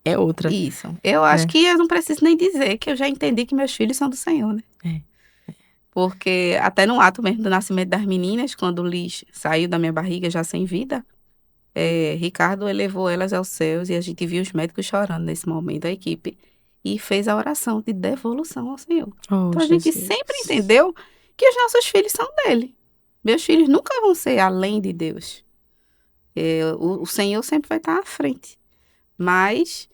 é outra, Isso. Eu acho né? que eu não preciso nem dizer que eu já entendi que meus filhos são do Senhor, né? É. Porque até no ato mesmo do nascimento das meninas, quando o Liz saiu da minha barriga já sem vida, Ricardo elevou elas aos céus e a gente viu os médicos chorando nesse momento, a equipe, e fez a oração de devolução ao Senhor. Oh, Então a gente sempre Jesus. entendeu que os nossos filhos são dele. Meus filhos nunca vão ser além de Deus. O Senhor sempre vai estar à frente. Mas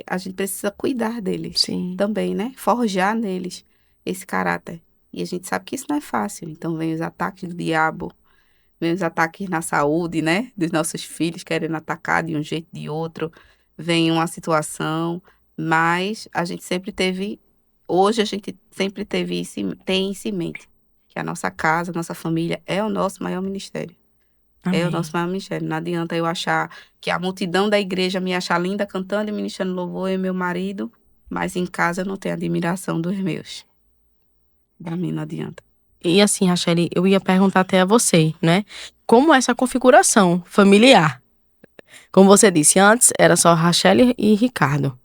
a gente precisa cuidar deles Sim. também, né? Forjar neles esse caráter. E a gente sabe que isso não é fácil. Então vem os ataques do diabo, vem os ataques na saúde, né? Dos nossos filhos querendo atacar de um jeito ou de outro. Vem uma situação, mas a gente sempre teve, hoje a gente sempre teve isso, tem isso em mente. Que a nossa casa, a nossa família é o nosso maior ministério. É o nosso Amém. maior ministério. Não adianta eu achar que a multidão da igreja me achar linda cantando e ministrando louvor, eu e meu marido, mas em casa eu não tenho admiração dos meus. Pra mim não adianta. E assim, Rachele, eu ia perguntar até a você, né? Como é essa configuração familiar? Como você disse, antes era só Rachele e Ricardo.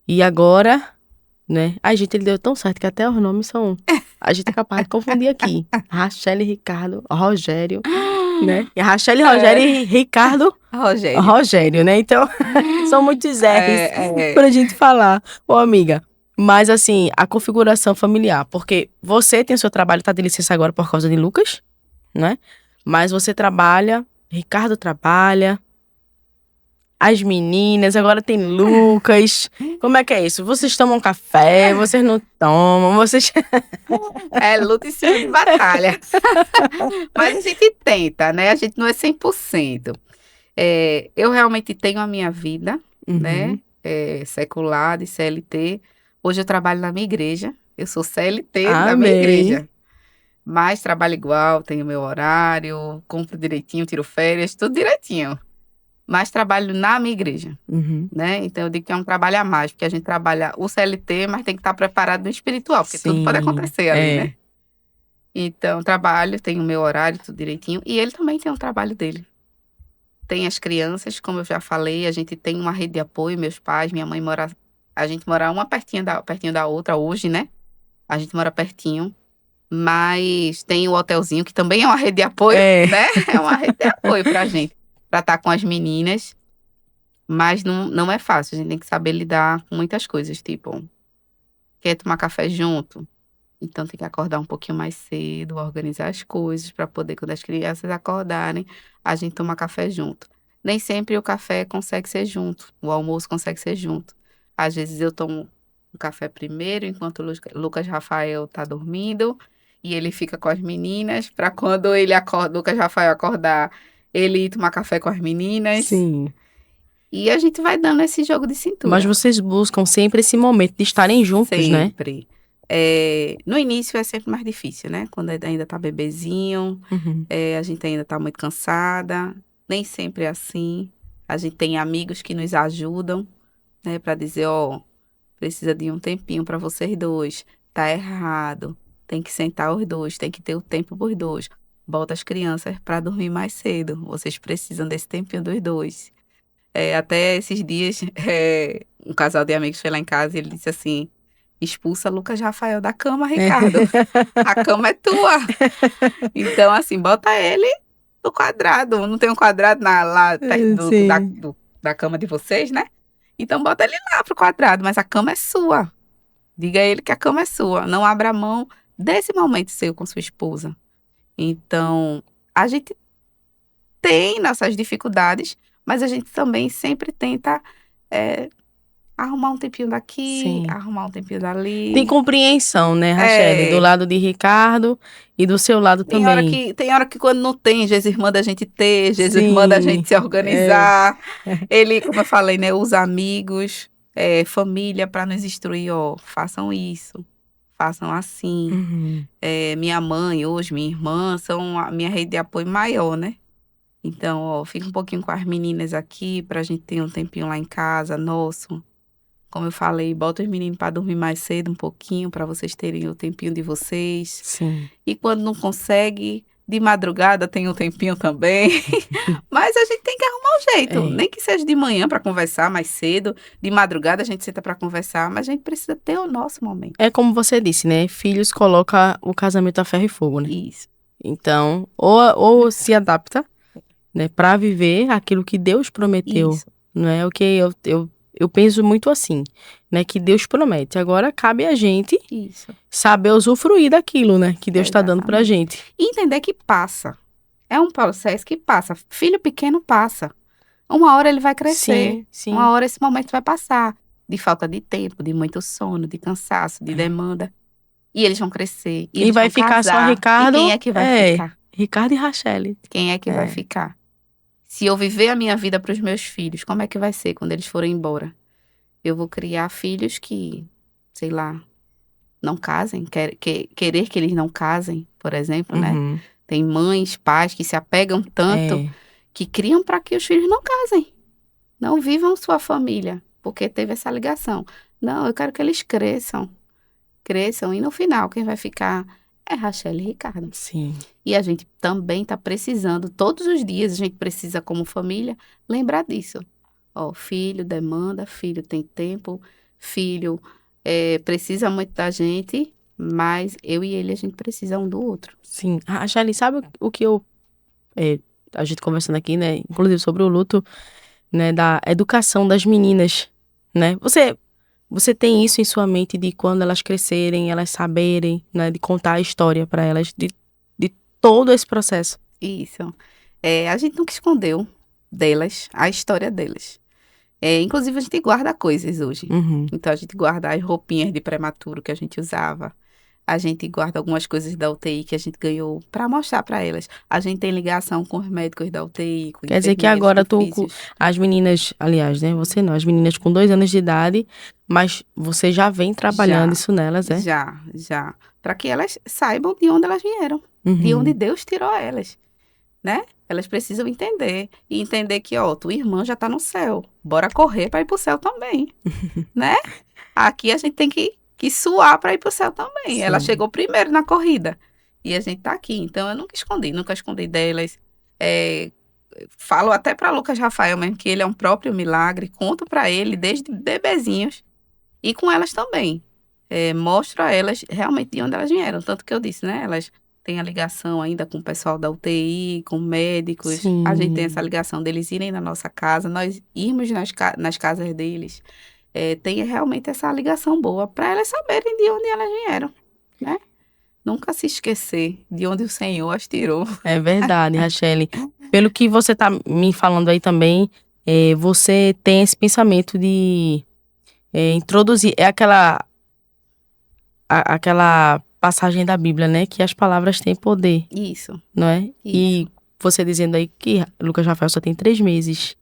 E agora, né? A gente, ele deu tão certo que até os nomes são... A gente é capaz de confundir aqui. Rachele, Ricardo, Rogério, né? E Rachele, Rogério e Ricardo, Rogério. Rogério, né? Então, são muitos R's É, pra gente falar. Ô, amiga, mas assim, a configuração familiar, porque você tem o seu trabalho, tá de licença agora por causa de Lucas, né? Mas você trabalha, Ricardo trabalha, as meninas, agora tem Lucas. Como é que é isso? Vocês tomam café, vocês não tomam, vocês... é luta em cima de batalha. Mas a gente tenta, né? A gente não é 100%. Eu realmente tenho a minha vida, né? Uhum. Secular, de CLT. Hoje eu trabalho na minha igreja. Eu sou CLT da minha Amém. igreja. Mas trabalho igual, tenho meu horário, cumpro direitinho, tiro férias, tudo direitinho. Mas trabalho na minha igreja, Uhum. né? Então eu digo que é um trabalho a mais, porque a gente trabalha o CLT, mas tem que estar preparado no espiritual, porque tudo pode Sim, acontecer ali, né? é. Então, trabalho, tenho o meu horário, tudo direitinho. E ele também tem o trabalho dele. Tem as crianças, como eu já falei, a gente tem uma rede de apoio, meus pais, minha mãe mora. A gente mora uma pertinho da outra hoje, né? A gente mora pertinho. Mas tem o hotelzinho, que também é uma rede de apoio, É. né? É uma rede de apoio pra gente, pra estar com as meninas. Mas não é fácil, a gente tem que saber lidar com muitas coisas, tipo, quer tomar café junto? Então tem que acordar um pouquinho mais cedo, organizar as coisas para poder, quando as crianças acordarem, a gente tomar café junto. Nem sempre o café consegue ser junto, o almoço consegue ser junto. Às vezes eu tomo o café primeiro, enquanto o Lucas Rafael tá dormindo, e ele fica com as meninas, para quando ele acorda, Lucas Rafael acordar, ele ir tomar café com as meninas. Sim. E a gente vai dando esse jogo de Mas cintura. vocês buscam sempre esse momento de estarem juntos, né? Sempre. No início é sempre mais difícil, né? Quando ainda tá bebezinho, Uhum. a gente ainda tá muito cansada. Nem sempre é assim. A gente tem amigos que nos ajudam, né? Pra dizer, ó, precisa de um tempinho pra vocês dois. Tá errado. Tem que sentar os dois, tem que ter o tempo pros dois. Bota as crianças pra dormir mais cedo. Vocês precisam desse tempinho dos dois. Até esses dias, um casal de amigos foi lá em casa e ele disse assim: expulsa Lucas Rafael da cama, Ricardo. A cama é tua. Então, assim, bota ele no quadrado. Não tem um quadrado lá perto Sim. da cama de vocês, né? Então, bota ele lá pro quadrado, mas a cama é sua. Diga a ele que a cama é sua. Não abra mão desse momento seu com sua esposa. Então, a gente tem nossas dificuldades, mas a gente também sempre tenta é, arrumar um tempinho daqui, Sim. arrumar um tempinho Tem dali. compreensão, né, Rachele? Do É, lado de Ricardo e do seu lado também. tem hora que quando não tem, Jesus manda a gente ter, Jesus manda a gente Sim. se É. organizar. Ele, como eu falei, né, os amigos, família para nos instruir, ó, façam isso, façam assim. Uhum. Minha mãe hoje, minha irmã, são a minha rede de apoio maior, né? Então, ó, fica um pouquinho com as meninas aqui pra gente ter um tempinho lá em casa, nosso. Como eu falei, bota os meninos para dormir mais cedo um pouquinho, para vocês terem o tempinho de vocês. Sim. E quando não consegue, de madrugada tem um tempinho também. Mas a gente tem que arrumar um jeito. É. Nem que seja de manhã para conversar mais cedo, de madrugada a gente senta para conversar, mas a gente precisa ter o nosso momento. É como você disse, né? Filhos coloca o casamento a ferro e fogo, né? Isso. Então, ou se adapta, né, para viver aquilo que Deus prometeu, Isso. não é o que eu penso muito assim, né, que Deus promete. Agora cabe a gente Isso. saber usufruir daquilo, né, que Deus está dando pra Exatamente. gente. E entender que passa. É um processo que passa. Filho pequeno passa. Uma hora ele vai crescer. Sim, sim. Uma hora esse momento vai passar. De falta de tempo, de muito sono, de cansaço, de demanda. E eles vão crescer. E E eles vai vão ficar só casar. Ricardo, E quem é que vai ficar? Ricardo e Rachele. Quem é que vai É. ficar? Se eu viver a minha vida para os meus filhos, como é que vai ser quando eles forem embora? Eu vou criar filhos que, sei lá, não casem, querer que eles não casem, por exemplo, né? Uhum. Tem mães, pais que se apegam tanto É. que criam para que os filhos não casem, não vivam sua família, porque teve essa ligação. Não, eu quero que eles cresçam, cresçam e no final quem vai ficar é Rachel e Ricardo. Sim. E a gente também está precisando, todos os dias a gente precisa como família lembrar disso. Ó, filho demanda, filho tem tempo, filho precisa muito da gente, mas eu e ele a gente precisa um do outro. Sim. Shelly, sabe o que eu... a gente conversando aqui, né? Inclusive sobre o luto, né? Da educação das meninas, né? Você tem isso em sua mente de quando elas crescerem, elas saberem, né? De contar a história para elas, de todo esse processo. Isso. A gente nunca escondeu delas a história delas. Inclusive, a gente guarda coisas hoje. Uhum. Então, a gente guarda as roupinhas de prematuro que a gente usava. A gente guarda algumas coisas da UTI que a gente ganhou para mostrar para elas. A gente tem ligação com os médicos da UTI, com Quer dizer que enfermeiros, agora com físios. as meninas, aliás, né? Você não, as meninas com 2 anos de idade, mas você já vem trabalhando isso nelas, é? Já. Para que elas saibam de onde elas vieram. De onde Deus tirou elas, né? Elas precisam entender. E entender que, ó, tua irmã já tá no céu. Bora correr para ir pro céu também, né? Aqui a gente tem que suar para ir pro céu também. Sim. Ela chegou primeiro na corrida. E a gente tá aqui. Então, eu nunca escondi delas. Falo até para Lucas Rafael mesmo, que ele é um próprio milagre. Conto para ele desde bebezinhos. E com elas também. Mostro a elas realmente de onde elas vieram. Tanto que eu disse, né? Elas têm a ligação ainda com o pessoal da UTI, com médicos. Sim. A gente tem essa ligação deles irem na nossa casa, nós irmos nas casas deles. Tem realmente essa ligação boa para elas saberem de onde elas vieram, né? Nunca se esquecer de onde o Senhor as tirou. É verdade, Rachel. Pelo que você tá me falando aí também, você tem esse pensamento de introduzir. É aquela passagem da Bíblia, né? Que as palavras têm poder, Isso. não é? E Isso. você dizendo aí que Lucas Rafael só tem 3 meses.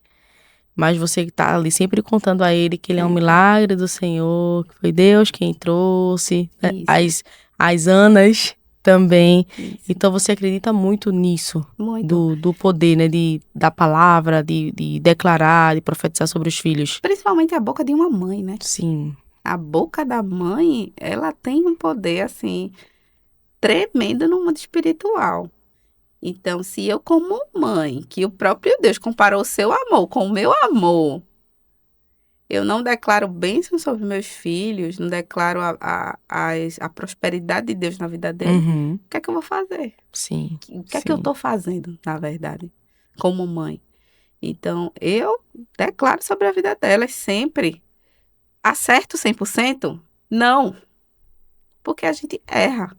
Mas você tá ali sempre contando a ele que ele é um Sempre. milagre do Senhor, que foi Deus quem trouxe, né? Isso. As Anas também. Isso. Então você acredita muito nisso, Muito. do poder, né, da palavra, de declarar, de profetizar sobre os filhos. Principalmente a boca de uma mãe, né? Sim. A boca da mãe, ela tem um poder, assim, tremendo no mundo espiritual. Então, se eu, como mãe, que o próprio Deus comparou o seu amor com o meu amor, eu não declaro bênção sobre meus filhos, não declaro a prosperidade de Deus na vida deles, Uhum. o que é que eu vou fazer? Sim. O que é que eu estou fazendo, na verdade, como mãe? Então, eu declaro sobre a vida delas sempre. Acerto 100%? Não, porque a gente erra.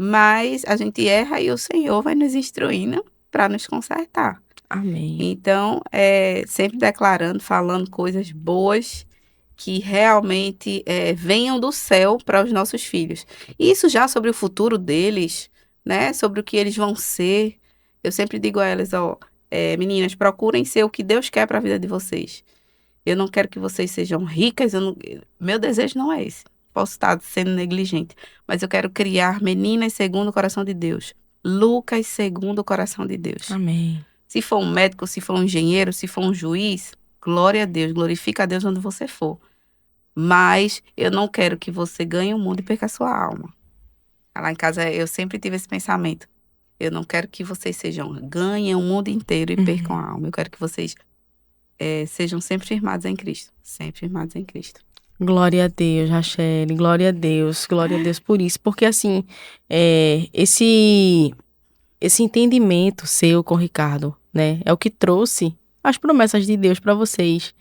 Mas a gente erra e o Senhor vai nos instruindo para nos consertar. Amém. Então, sempre declarando, falando coisas boas que realmente venham do céu para os nossos filhos. Isso já sobre o futuro deles, né? Sobre o que eles vão ser. Eu sempre digo a elas, ó, meninas, procurem ser o que Deus quer para a vida de vocês. Eu não quero que vocês sejam ricas, meu desejo não é esse. Posso estar sendo negligente, mas eu quero criar meninas segundo o coração de Deus. Lucas segundo o coração de Deus. Amém. Se for um médico, se for um engenheiro, se for um juiz, glória a Deus, glorifica a Deus onde você for. Mas eu não quero que você ganhe o mundo e perca a sua alma. Lá em casa eu sempre tive esse pensamento. Eu não quero que vocês ganhem o mundo inteiro e percam a alma. Eu quero que vocês sejam sempre firmados em Cristo. Sempre firmados em Cristo. Glória a Deus, Rachel, glória a Deus por isso, porque assim, esse entendimento seu com o Ricardo, né, é o que trouxe as promessas de Deus para vocês,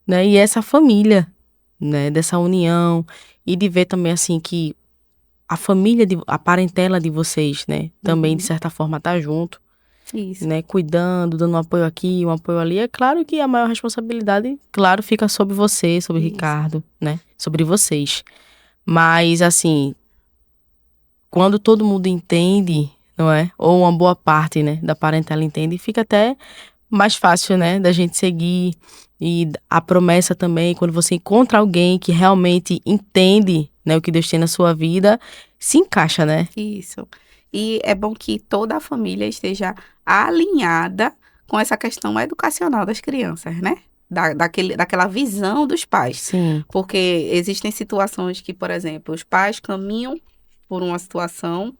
né, e essa família, né, dessa união, e de ver também assim que a família, a parentela de vocês, né, também de certa forma tá junto. Isso. Né, cuidando, dando um apoio aqui, um apoio ali. É claro que a maior responsabilidade, claro, fica sobre você, sobre o Ricardo, né? Sobre vocês. Mas, assim, quando todo mundo entende, não é? Ou uma boa parte, né, da parentela entende, fica até mais fácil, né, da gente seguir. E a promessa também, quando você encontra alguém que realmente entende, né, o que Deus tem na sua vida, se encaixa, né? Isso. E é bom que toda a família esteja alinhada com essa questão educacional das crianças, né? daquela visão dos pais. Sim. Porque existem situações que, por exemplo, os pais caminham por uma situação,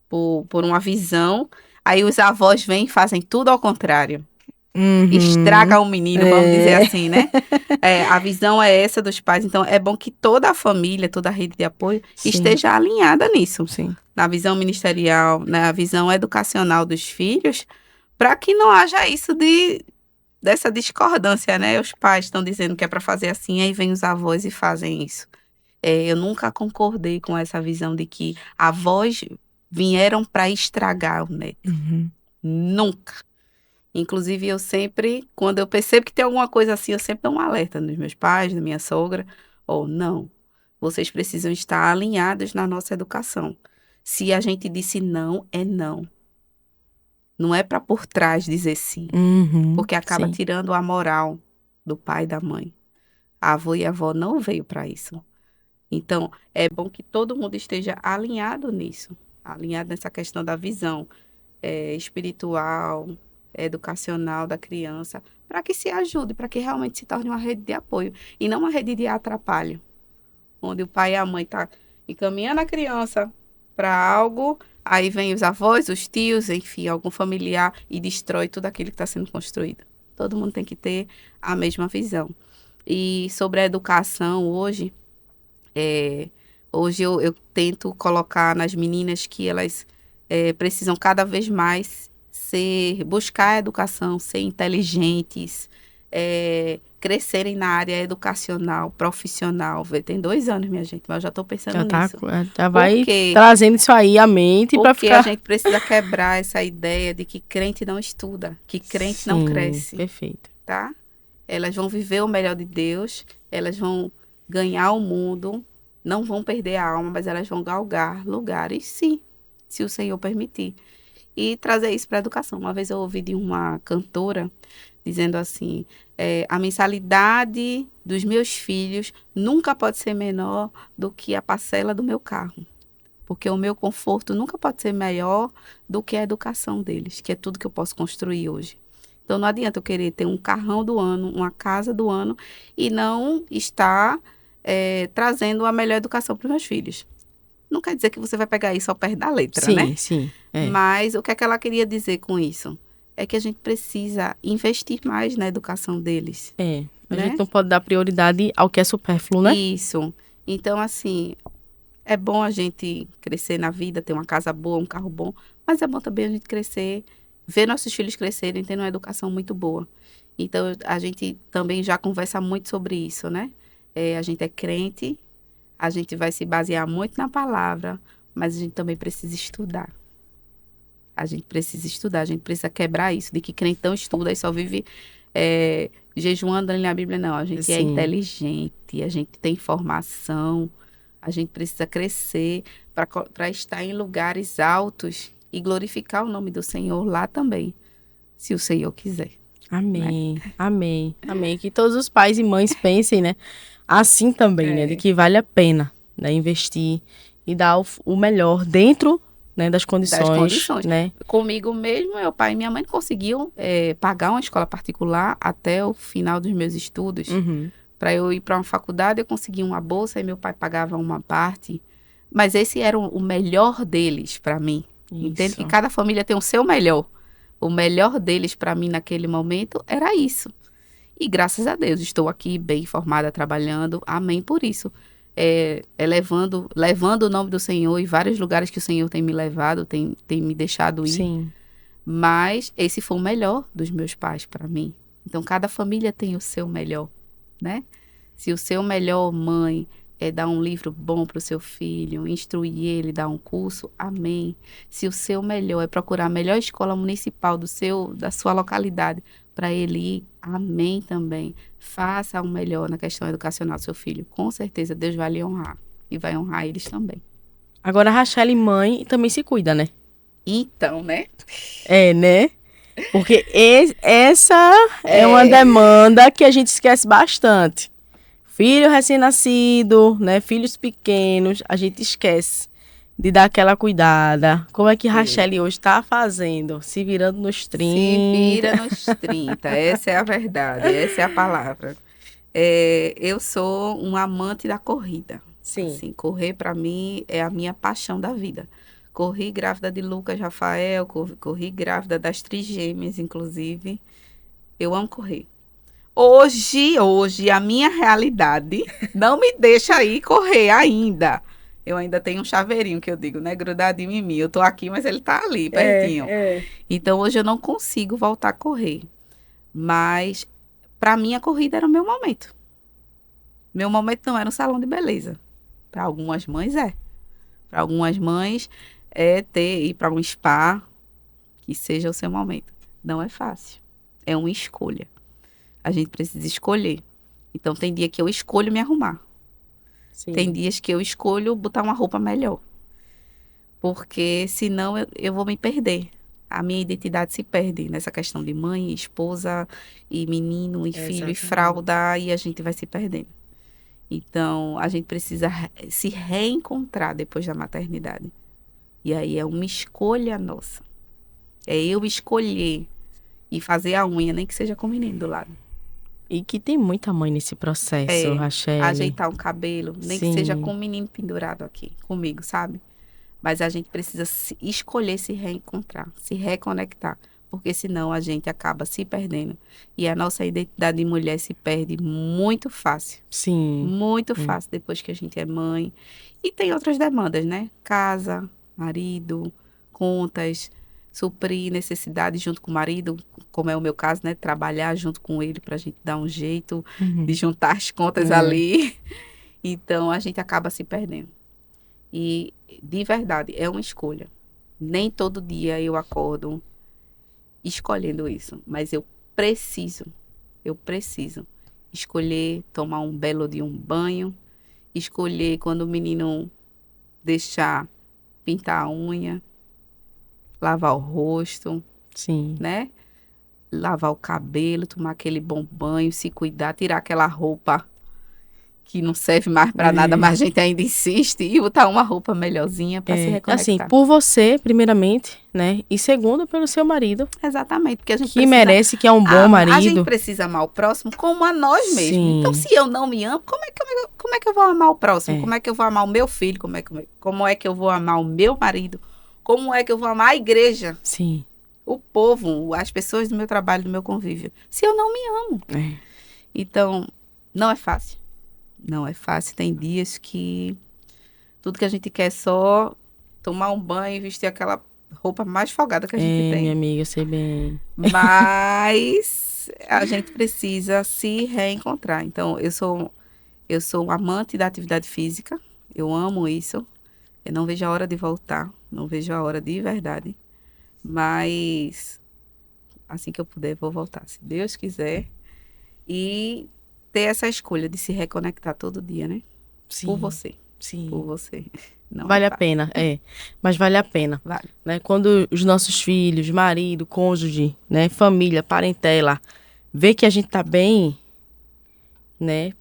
por uma visão, aí os avós vêm e fazem tudo ao contrário. Uhum. Estraga o menino, vamos dizer assim, né? A visão é essa dos pais, então é bom que toda a família, toda a rede de apoio Sim, esteja alinhada nisso, sim. na visão ministerial, na visão educacional dos filhos, para que não haja isso dessa discordância, né? Os pais estão dizendo que é para fazer assim, aí vem os avós e fazem isso. Eu nunca concordei com essa visão de que avós vieram para estragar o neto. Uhum. Nunca. Inclusive, eu sempre, quando eu percebo que tem alguma coisa assim, eu sempre dou um alerta nos meus pais, na minha sogra, ou não, vocês precisam estar alinhados na nossa educação. Se a gente disse não, é não. Não é para por trás dizer sim, Uhum. porque acaba Sim. tirando a moral do pai e da mãe. A avó e a avó não veio para isso. Então, é bom que todo mundo esteja alinhado nisso, alinhado nessa questão da visão espiritual, educacional da criança, para que se ajude, para que realmente se torne uma rede de apoio e não uma rede de atrapalho, onde o pai e a mãe estão encaminhando a criança para algo, aí vem os avós, os tios, enfim, algum familiar e destrói tudo aquilo que está sendo construído. Todo mundo tem que ter a mesma visão. E sobre a educação hoje, hoje eu tento colocar nas meninas que elas precisam cada vez mais buscar a educação, ser inteligentes, crescerem na área educacional, profissional. Tem 2 anos, minha gente, mas eu já estou pensando nisso. Já Por vai quê? trazendo isso aí à mente para Porque a ficar. gente precisa quebrar essa ideia de que crente não estuda, que crente não Sim, cresce, perfeito. tá? Elas vão viver o melhor de Deus, elas vão ganhar o mundo, não vão perder a alma, mas elas vão galgar lugares, sim, se o Senhor permitir. E trazer isso para a educação. Uma vez eu ouvi de uma cantora dizendo assim: a mensalidade dos meus filhos nunca pode ser menor do que a parcela do meu carro. Porque o meu conforto nunca pode ser maior do que a educação deles, que é tudo que eu posso construir hoje. Então não adianta eu querer ter um carrão do ano, uma casa do ano e não estar trazendo a melhor educação para os meus filhos. Não quer dizer que você vai pegar isso ao pé da letra, né? Sim, sim. Mas o que é que ela queria dizer com isso? É que a gente precisa investir mais na educação deles, A né? gente não pode dar prioridade ao que é supérfluo, né? Isso. Então, assim, é bom a gente crescer na vida, ter uma casa boa, um carro bom, mas é bom também a gente crescer, ver nossos filhos crescerem, tendo uma educação muito boa. Então, a gente também já conversa muito sobre isso, né? A gente é crente, a gente vai se basear muito na palavra, mas a gente também precisa estudar. A gente precisa estudar, a gente precisa quebrar isso, de que crentão estuda e só vive jejuando ali na Bíblia. Não, a gente é Sim. inteligente, a gente tem formação, a gente precisa crescer para estar em lugares altos e glorificar o nome do Senhor lá também, se o Senhor quiser. Amém, né? Amém, amém. Que todos os pais e mães pensem, né? Assim também, né? De que vale a pena, né? Investir e dar o melhor dentro, né? Das condições, né? Comigo mesmo, meu pai e minha mãe conseguiam pagar uma escola particular até o final dos meus estudos. Uhum. Para eu ir para uma faculdade, eu consegui uma bolsa e meu pai pagava uma parte. Mas esse era o melhor deles para mim. Entende? Que cada família tem o seu melhor. O melhor deles para mim naquele momento era isso. E graças a Deus, estou aqui bem formada, trabalhando. Amém por isso. Levando o nome do Senhor em vários lugares que o Senhor tem me levado, tem me deixado ir. Sim. Mas esse foi o melhor dos meus pais para mim. Então, cada família tem o seu melhor, né? Se o seu melhor, mãe, é dar um livro bom para o seu filho, instruir ele, dar um curso, amém. Se o seu melhor é procurar a melhor escola municipal da sua localidade para ele ir, amém também. Faça o melhor na questão educacional do seu filho. Com certeza Deus vai lhe honrar e vai honrar eles também. Agora, a Rachele mãe também se cuida, né? Então, né? Né? Porque essa é uma demanda que a gente esquece bastante. Filho recém-nascido, né? Filhos pequenos, a gente esquece de dar aquela cuidada. Como é que Rachelle hoje tá fazendo? Se virando nos 30. Se vira nos 30, essa é a verdade, essa é a palavra. Eu sou um amante da corrida. Sim. Assim, correr para mim é a minha paixão da vida. Corri grávida de Lucas Rafael, corri grávida das trigêmeas, inclusive. Eu amo correr. Hoje, a minha realidade não me deixa ir correr ainda. Eu ainda tenho um chaveirinho que eu digo, né? Grudadinho em mim. Eu tô aqui, mas ele tá ali, pertinho. Então, hoje eu não consigo voltar a correr. Mas, para mim, a corrida era o meu momento. Meu momento não era um salão de beleza. Para algumas mães, é. Para algumas mães, ir para um spa, que seja o seu momento. Não é fácil. É uma escolha. A gente precisa escolher. Então, tem dia que eu escolho me arrumar. Sim. Tem dias que eu escolho botar uma roupa melhor. Porque, senão, eu vou me perder. A minha identidade se perde nessa questão de mãe, esposa, e menino, e filho, e fralda, e a gente vai se perdendo. Então, a gente precisa se reencontrar depois da maternidade. E aí é uma escolha nossa. É eu escolher e fazer a unha, nem que seja com o menino do lado. E que tem muita mãe nesse processo, Rachelle. Ajeitar um cabelo, nem Sim. que seja com o menino pendurado aqui, comigo, sabe? Mas a gente precisa escolher se reencontrar, se reconectar. Porque senão a gente acaba se perdendo. E a nossa identidade de mulher se perde muito fácil. Sim. Muito fácil depois que a gente é mãe. E tem outras demandas, né? Casa, marido, contas, suprir necessidades junto com o marido, como é o meu caso, né? Trabalhar junto com ele para a gente dar um jeito de juntar as contas ali. Então, a gente acaba se perdendo. E, de verdade, é uma escolha. Nem todo dia eu acordo escolhendo isso, mas eu preciso escolher tomar um belo de um banho, escolher quando o menino deixar pintar a unha, lavar o rosto, Sim. né? Lavar o cabelo, tomar aquele bom banho, se cuidar, tirar aquela roupa que não serve mais para nada, mas a gente ainda insiste, e botar uma roupa melhorzinha para se reconectar. Assim, por você, primeiramente, né? E segundo, pelo seu marido. Exatamente, porque a gente que merece, que é um bom marido. A gente precisa amar o próximo como a nós mesmos. Sim. Então, se eu não me amo, como é que eu vou amar o próximo? Como é que eu vou amar o meu filho? Como é que eu vou amar o meu marido? Como é que eu vou amar a igreja? Sim. O povo, as pessoas do meu trabalho, do meu convívio. Se eu não me amo. Então, não é fácil. Não é fácil. Tem dias que tudo que a gente quer é só tomar um banho e vestir aquela roupa mais folgada que a gente tem. Minha amiga, eu sei bem. Mas a gente precisa se reencontrar. Então, eu sou um amante da atividade física. Eu amo isso. Eu não vejo a hora de voltar. Não vejo a hora de verdade. Mas, assim que eu puder, vou voltar. Se Deus quiser. E ter essa escolha de se reconectar todo dia, né? Sim. Por você. Sim. Por você. Não vale é a pena, mas vale a pena. Vale. Né? Quando os nossos filhos, marido, cônjuge, né, família, parentela, vê que a gente tá bem, né?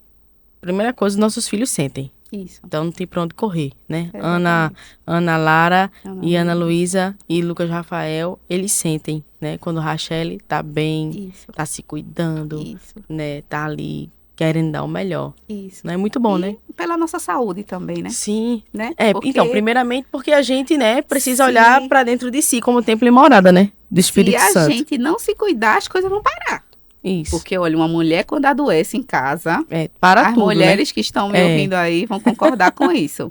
Primeira coisa, nossos filhos sentem. Isso. Então não tem pra onde correr, né? Exatamente. Ana Lara e Ana Luísa e Lucas Rafael, eles sentem, né? Quando Rachelle tá bem, tá se cuidando, né? Tá ali querendo dar o melhor. Isso. Não é muito bom, né? Pela nossa saúde também, né? Sim. Né? Então, primeiramente porque a gente, né, precisa olhar pra dentro de si como templo e morada, né? Do Espírito Santo. Se a gente não se cuidar, as coisas vão parar. Isso. Porque, olha, uma mulher quando adoece em casa, para as tudo, mulheres, né? que estão me ouvindo aí vão concordar com isso.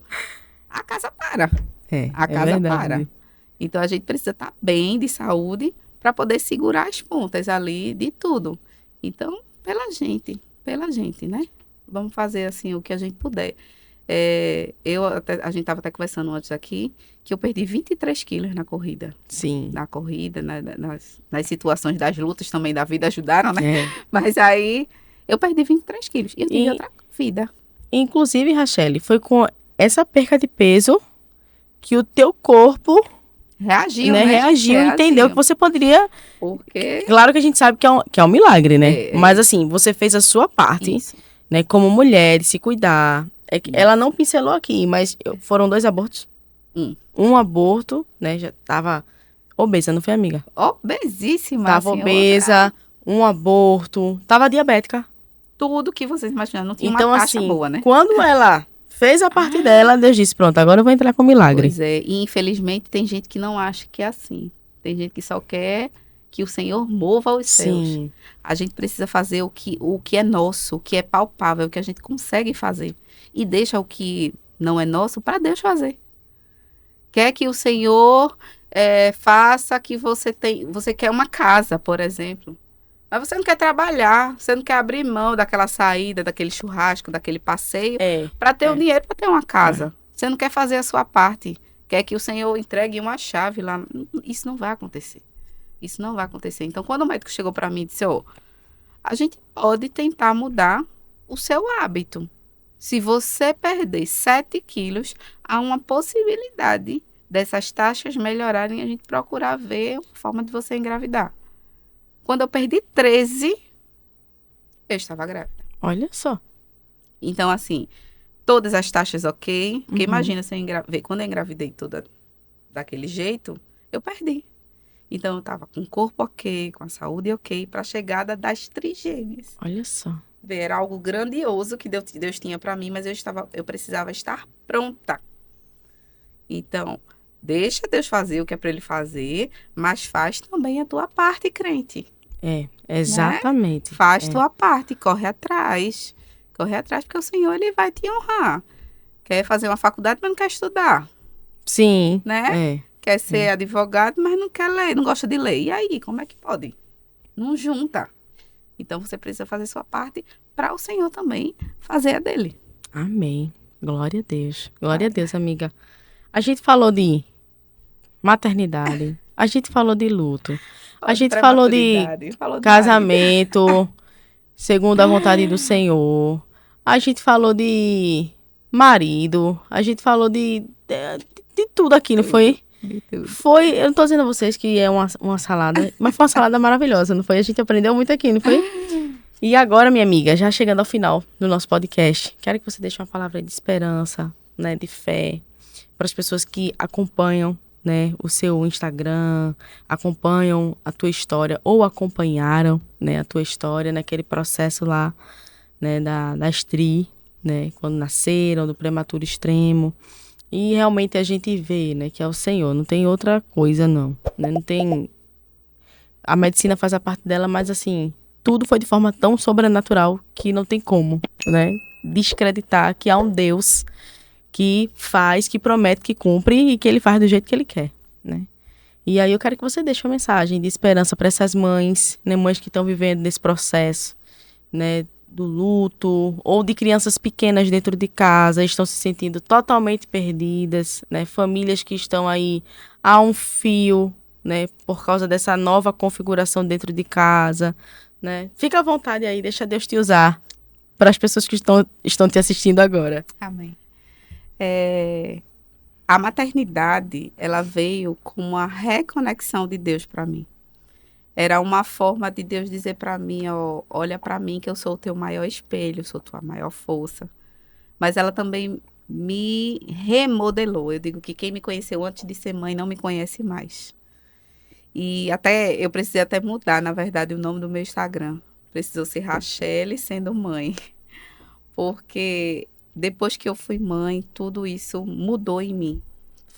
A casa para. A casa para. Então, a gente precisa estar bem de saúde para poder segurar as pontas ali de tudo. Então, pela gente, né? Vamos fazer, assim, o que a gente puder. A gente estava até conversando antes aqui, que eu perdi 23 quilos na corrida. Sim. Na corrida, nas situações das lutas também da vida ajudaram, né? Mas aí, eu perdi 23 quilos e eu tive outra vida. Inclusive, Rachelle, foi com essa perca de peso que o teu corpo reagiu, né? Reagiu, entendeu que você poderia... Porque... Claro que a gente sabe que é um milagre, né? Mas assim, você fez a sua parte, né? Como mulher, de se cuidar. Ela não pincelou aqui, mas foram 2 abortos? Um aborto, né? Já tava obesa, não foi, amiga? Obesíssima, Tava assim, obesa, um aborto, tava diabética. tudo que vocês imaginam. Não tinha uma Então, taxa assim, boa, né? quando ela fez a parte Ah, dela, Deus disse, pronto, agora eu vou entrar com milagre. pois é. E infelizmente tem gente que não acha que é assim. Tem gente que só quer que o Senhor mova os céus. Sim, A gente precisa fazer o que é nosso, o que é palpável, o que a gente consegue fazer. E deixa o que não é nosso para Deus fazer. Quer que o Senhor faça que você quer uma casa, por exemplo. Mas você não quer trabalhar, você não quer abrir mão daquela saída, daquele churrasco, daquele passeio, é, para ter o é, dinheiro para ter uma é. casa. Você não quer fazer a sua parte. Quer que o Senhor entregue uma chave lá. Isso não vai acontecer. Isso não vai acontecer. Então, quando o médico chegou para mim e disse, ó, a gente pode tentar mudar o seu hábito. Se você perder 7 quilos, há uma possibilidade dessas taxas melhorarem e a gente procurar ver uma forma de você engravidar. Quando eu perdi 13, eu estava grávida. Olha só. Então, assim, todas as taxas ok. Porque Uhum. imagina se quando eu engravidei toda daquele jeito, eu perdi. Então, eu estava com o corpo ok, com a saúde ok, para a chegada das trigêmeas. Olha só. Era algo grandioso que Deus tinha para mim, mas eu precisava estar pronta. Então, deixa Deus fazer o que é para ele fazer, mas faz também a tua parte, crente, É, né? exatamente. Faz É. tua parte, corre atrás. Corre atrás porque o Senhor ele vai te honrar. Quer fazer uma faculdade, mas não quer estudar, Sim, né? é. Quer ser advogado, mas não quer ler, não gosta de ler. E aí, como é que pode? Não junta. Então você precisa fazer sua parte para o Senhor também fazer a dele. Amém. Glória a Deus. Glória a Deus, amiga. A gente falou de maternidade, a gente falou de luto, a Falou de gente falou de prematuridade, falou do marido. casamento, segundo a vontade do Senhor, a gente falou de marido, a gente falou de tudo aqui, não foi? De tudo. Foi, eu não tô dizendo a vocês que é uma salada, mas foi uma salada maravilhosa, não foi? A gente aprendeu muito aqui, não foi? E agora, minha amiga, já chegando ao final do nosso podcast, quero que você deixe uma palavra de esperança, né, de fé, para as pessoas que acompanham, né, o seu Instagram, acompanham a tua história ou acompanharam, né, a tua história naquele processo lá, né, da estri, né, quando nasceram, do prematuro extremo. E realmente a gente vê, né, que é o Senhor, não tem outra coisa não, né, não tem. A medicina faz a parte dela, mas assim, tudo foi de forma tão sobrenatural que não tem como, né, descreditar que há um Deus que faz, que promete, que cumpre e que ele faz do jeito que ele quer, né? E aí eu quero que você deixe uma mensagem de esperança para essas mães, né, mães que estão vivendo nesse processo, né, do luto, ou de crianças pequenas dentro de casa, estão se sentindo totalmente perdidas, né, famílias que estão aí a um fio, né, por causa dessa nova configuração dentro de casa, né? Fica à vontade aí, deixa Deus te usar para as pessoas que estão te assistindo agora. Amém. A maternidade, ela veio com uma reconexão de Deus para mim. Era uma forma de Deus dizer para mim, ó, olha para mim que eu sou o teu maior espelho, sou tua maior força. Mas ela também me remodelou. Eu digo que quem me conheceu antes de ser mãe não me conhece mais. E até eu precisei até mudar, na verdade, o nome do meu Instagram. Precisou ser Rachele sendo mãe, porque depois que eu fui mãe, tudo isso mudou em mim.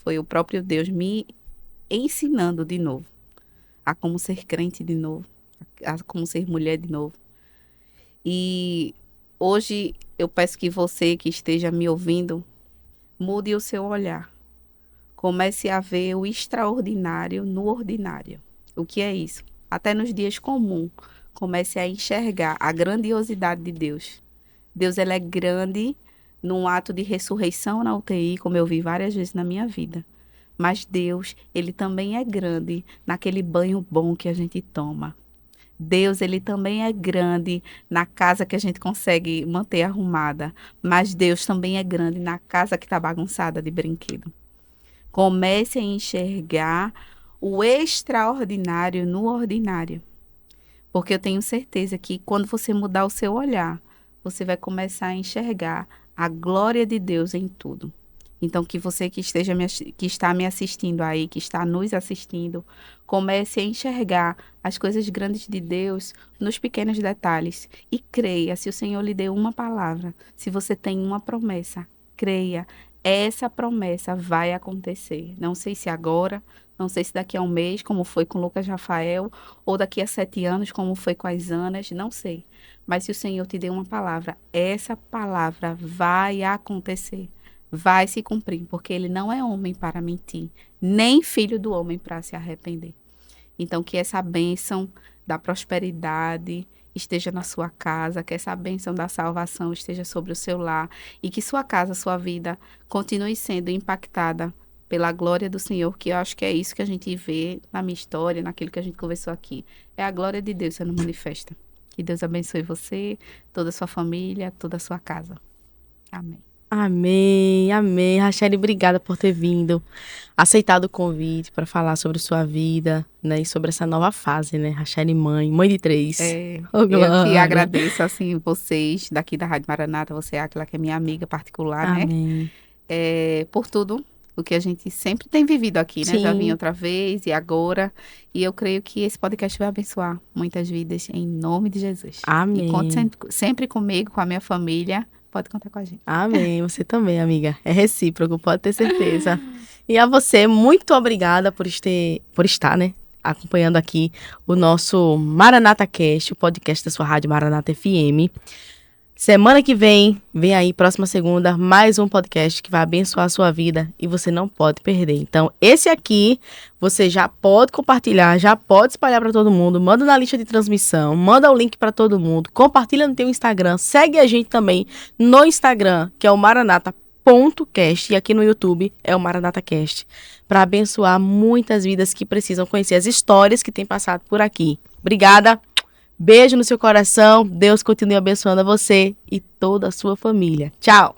Foi o próprio Deus me ensinando de novo a como ser crente de novo, a como ser mulher de novo. E hoje eu peço que você que esteja me ouvindo, mude o seu olhar. Comece a ver o extraordinário no ordinário. O que é isso? Até nos dias comuns, comece a enxergar a grandiosidade de Deus. Deus ele é grande num ato de ressurreição na UTI, como eu vi várias vezes na minha vida. Mas Deus, ele também é grande naquele banho bom que a gente toma. Deus, ele também é grande na casa que a gente consegue manter arrumada. Mas Deus também é grande na casa que está bagunçada de brinquedo. Comece a enxergar o extraordinário no ordinário. Porque eu tenho certeza que quando você mudar o seu olhar, você vai começar a enxergar a glória de Deus em tudo. Então, que você que que está me assistindo aí, que está nos assistindo, comece a enxergar as coisas grandes de Deus nos pequenos detalhes. E creia, se o Senhor lhe deu uma palavra, se você tem uma promessa, creia, essa promessa vai acontecer. Não sei se agora, não sei se daqui a um mês, como foi com Lucas Rafael, ou daqui a 7 anos, como foi com as Anas, não sei. Mas se o Senhor te deu uma palavra, essa palavra vai acontecer. Vai se cumprir, porque ele não é homem para mentir, nem filho do homem para se arrepender. Então, que essa bênção da prosperidade esteja na sua casa, que essa bênção da salvação esteja sobre o seu lar e que sua casa, sua vida continue sendo impactada pela glória do Senhor, que eu acho que é isso que a gente vê na minha história, naquilo que a gente conversou aqui. É a glória de Deus sendo manifesta. Que Deus abençoe você, toda a sua família, toda a sua casa. Amém. Amém, amém. Rachele, obrigada por ter vindo, aceitado o convite para falar sobre sua vida, né, e sobre essa nova fase, né? Rachele mãe de 3. Eu que agradeço, assim, vocês daqui da Rádio Maranata, você é aquela que é minha amiga particular, amém. né? Por tudo o que a gente sempre tem vivido aqui, né? Sim. Já vim outra vez e agora. E eu creio que esse podcast vai abençoar muitas vidas, em nome de Jesus. Amém. E conte sempre comigo, com a minha família. Pode contar com a gente. Amém. Você também, amiga. É recíproco, pode ter certeza. E a você, muito obrigada por estar, né, acompanhando aqui o nosso Maranata Cast, o podcast da sua rádio Maranata FM. Semana que vem aí, próxima segunda, mais um podcast que vai abençoar a sua vida e você não pode perder. Então, esse aqui, você já pode compartilhar, já pode espalhar para todo mundo, manda na lista de transmissão, manda o link para todo mundo, compartilha no teu Instagram, segue a gente também no Instagram, que é o maranata.cast, e aqui no YouTube é o MaranataCast, para abençoar muitas vidas que precisam conhecer as histórias que tem passado por aqui. Obrigada! Beijo no seu coração. Deus continue abençoando a você e toda a sua família. Tchau!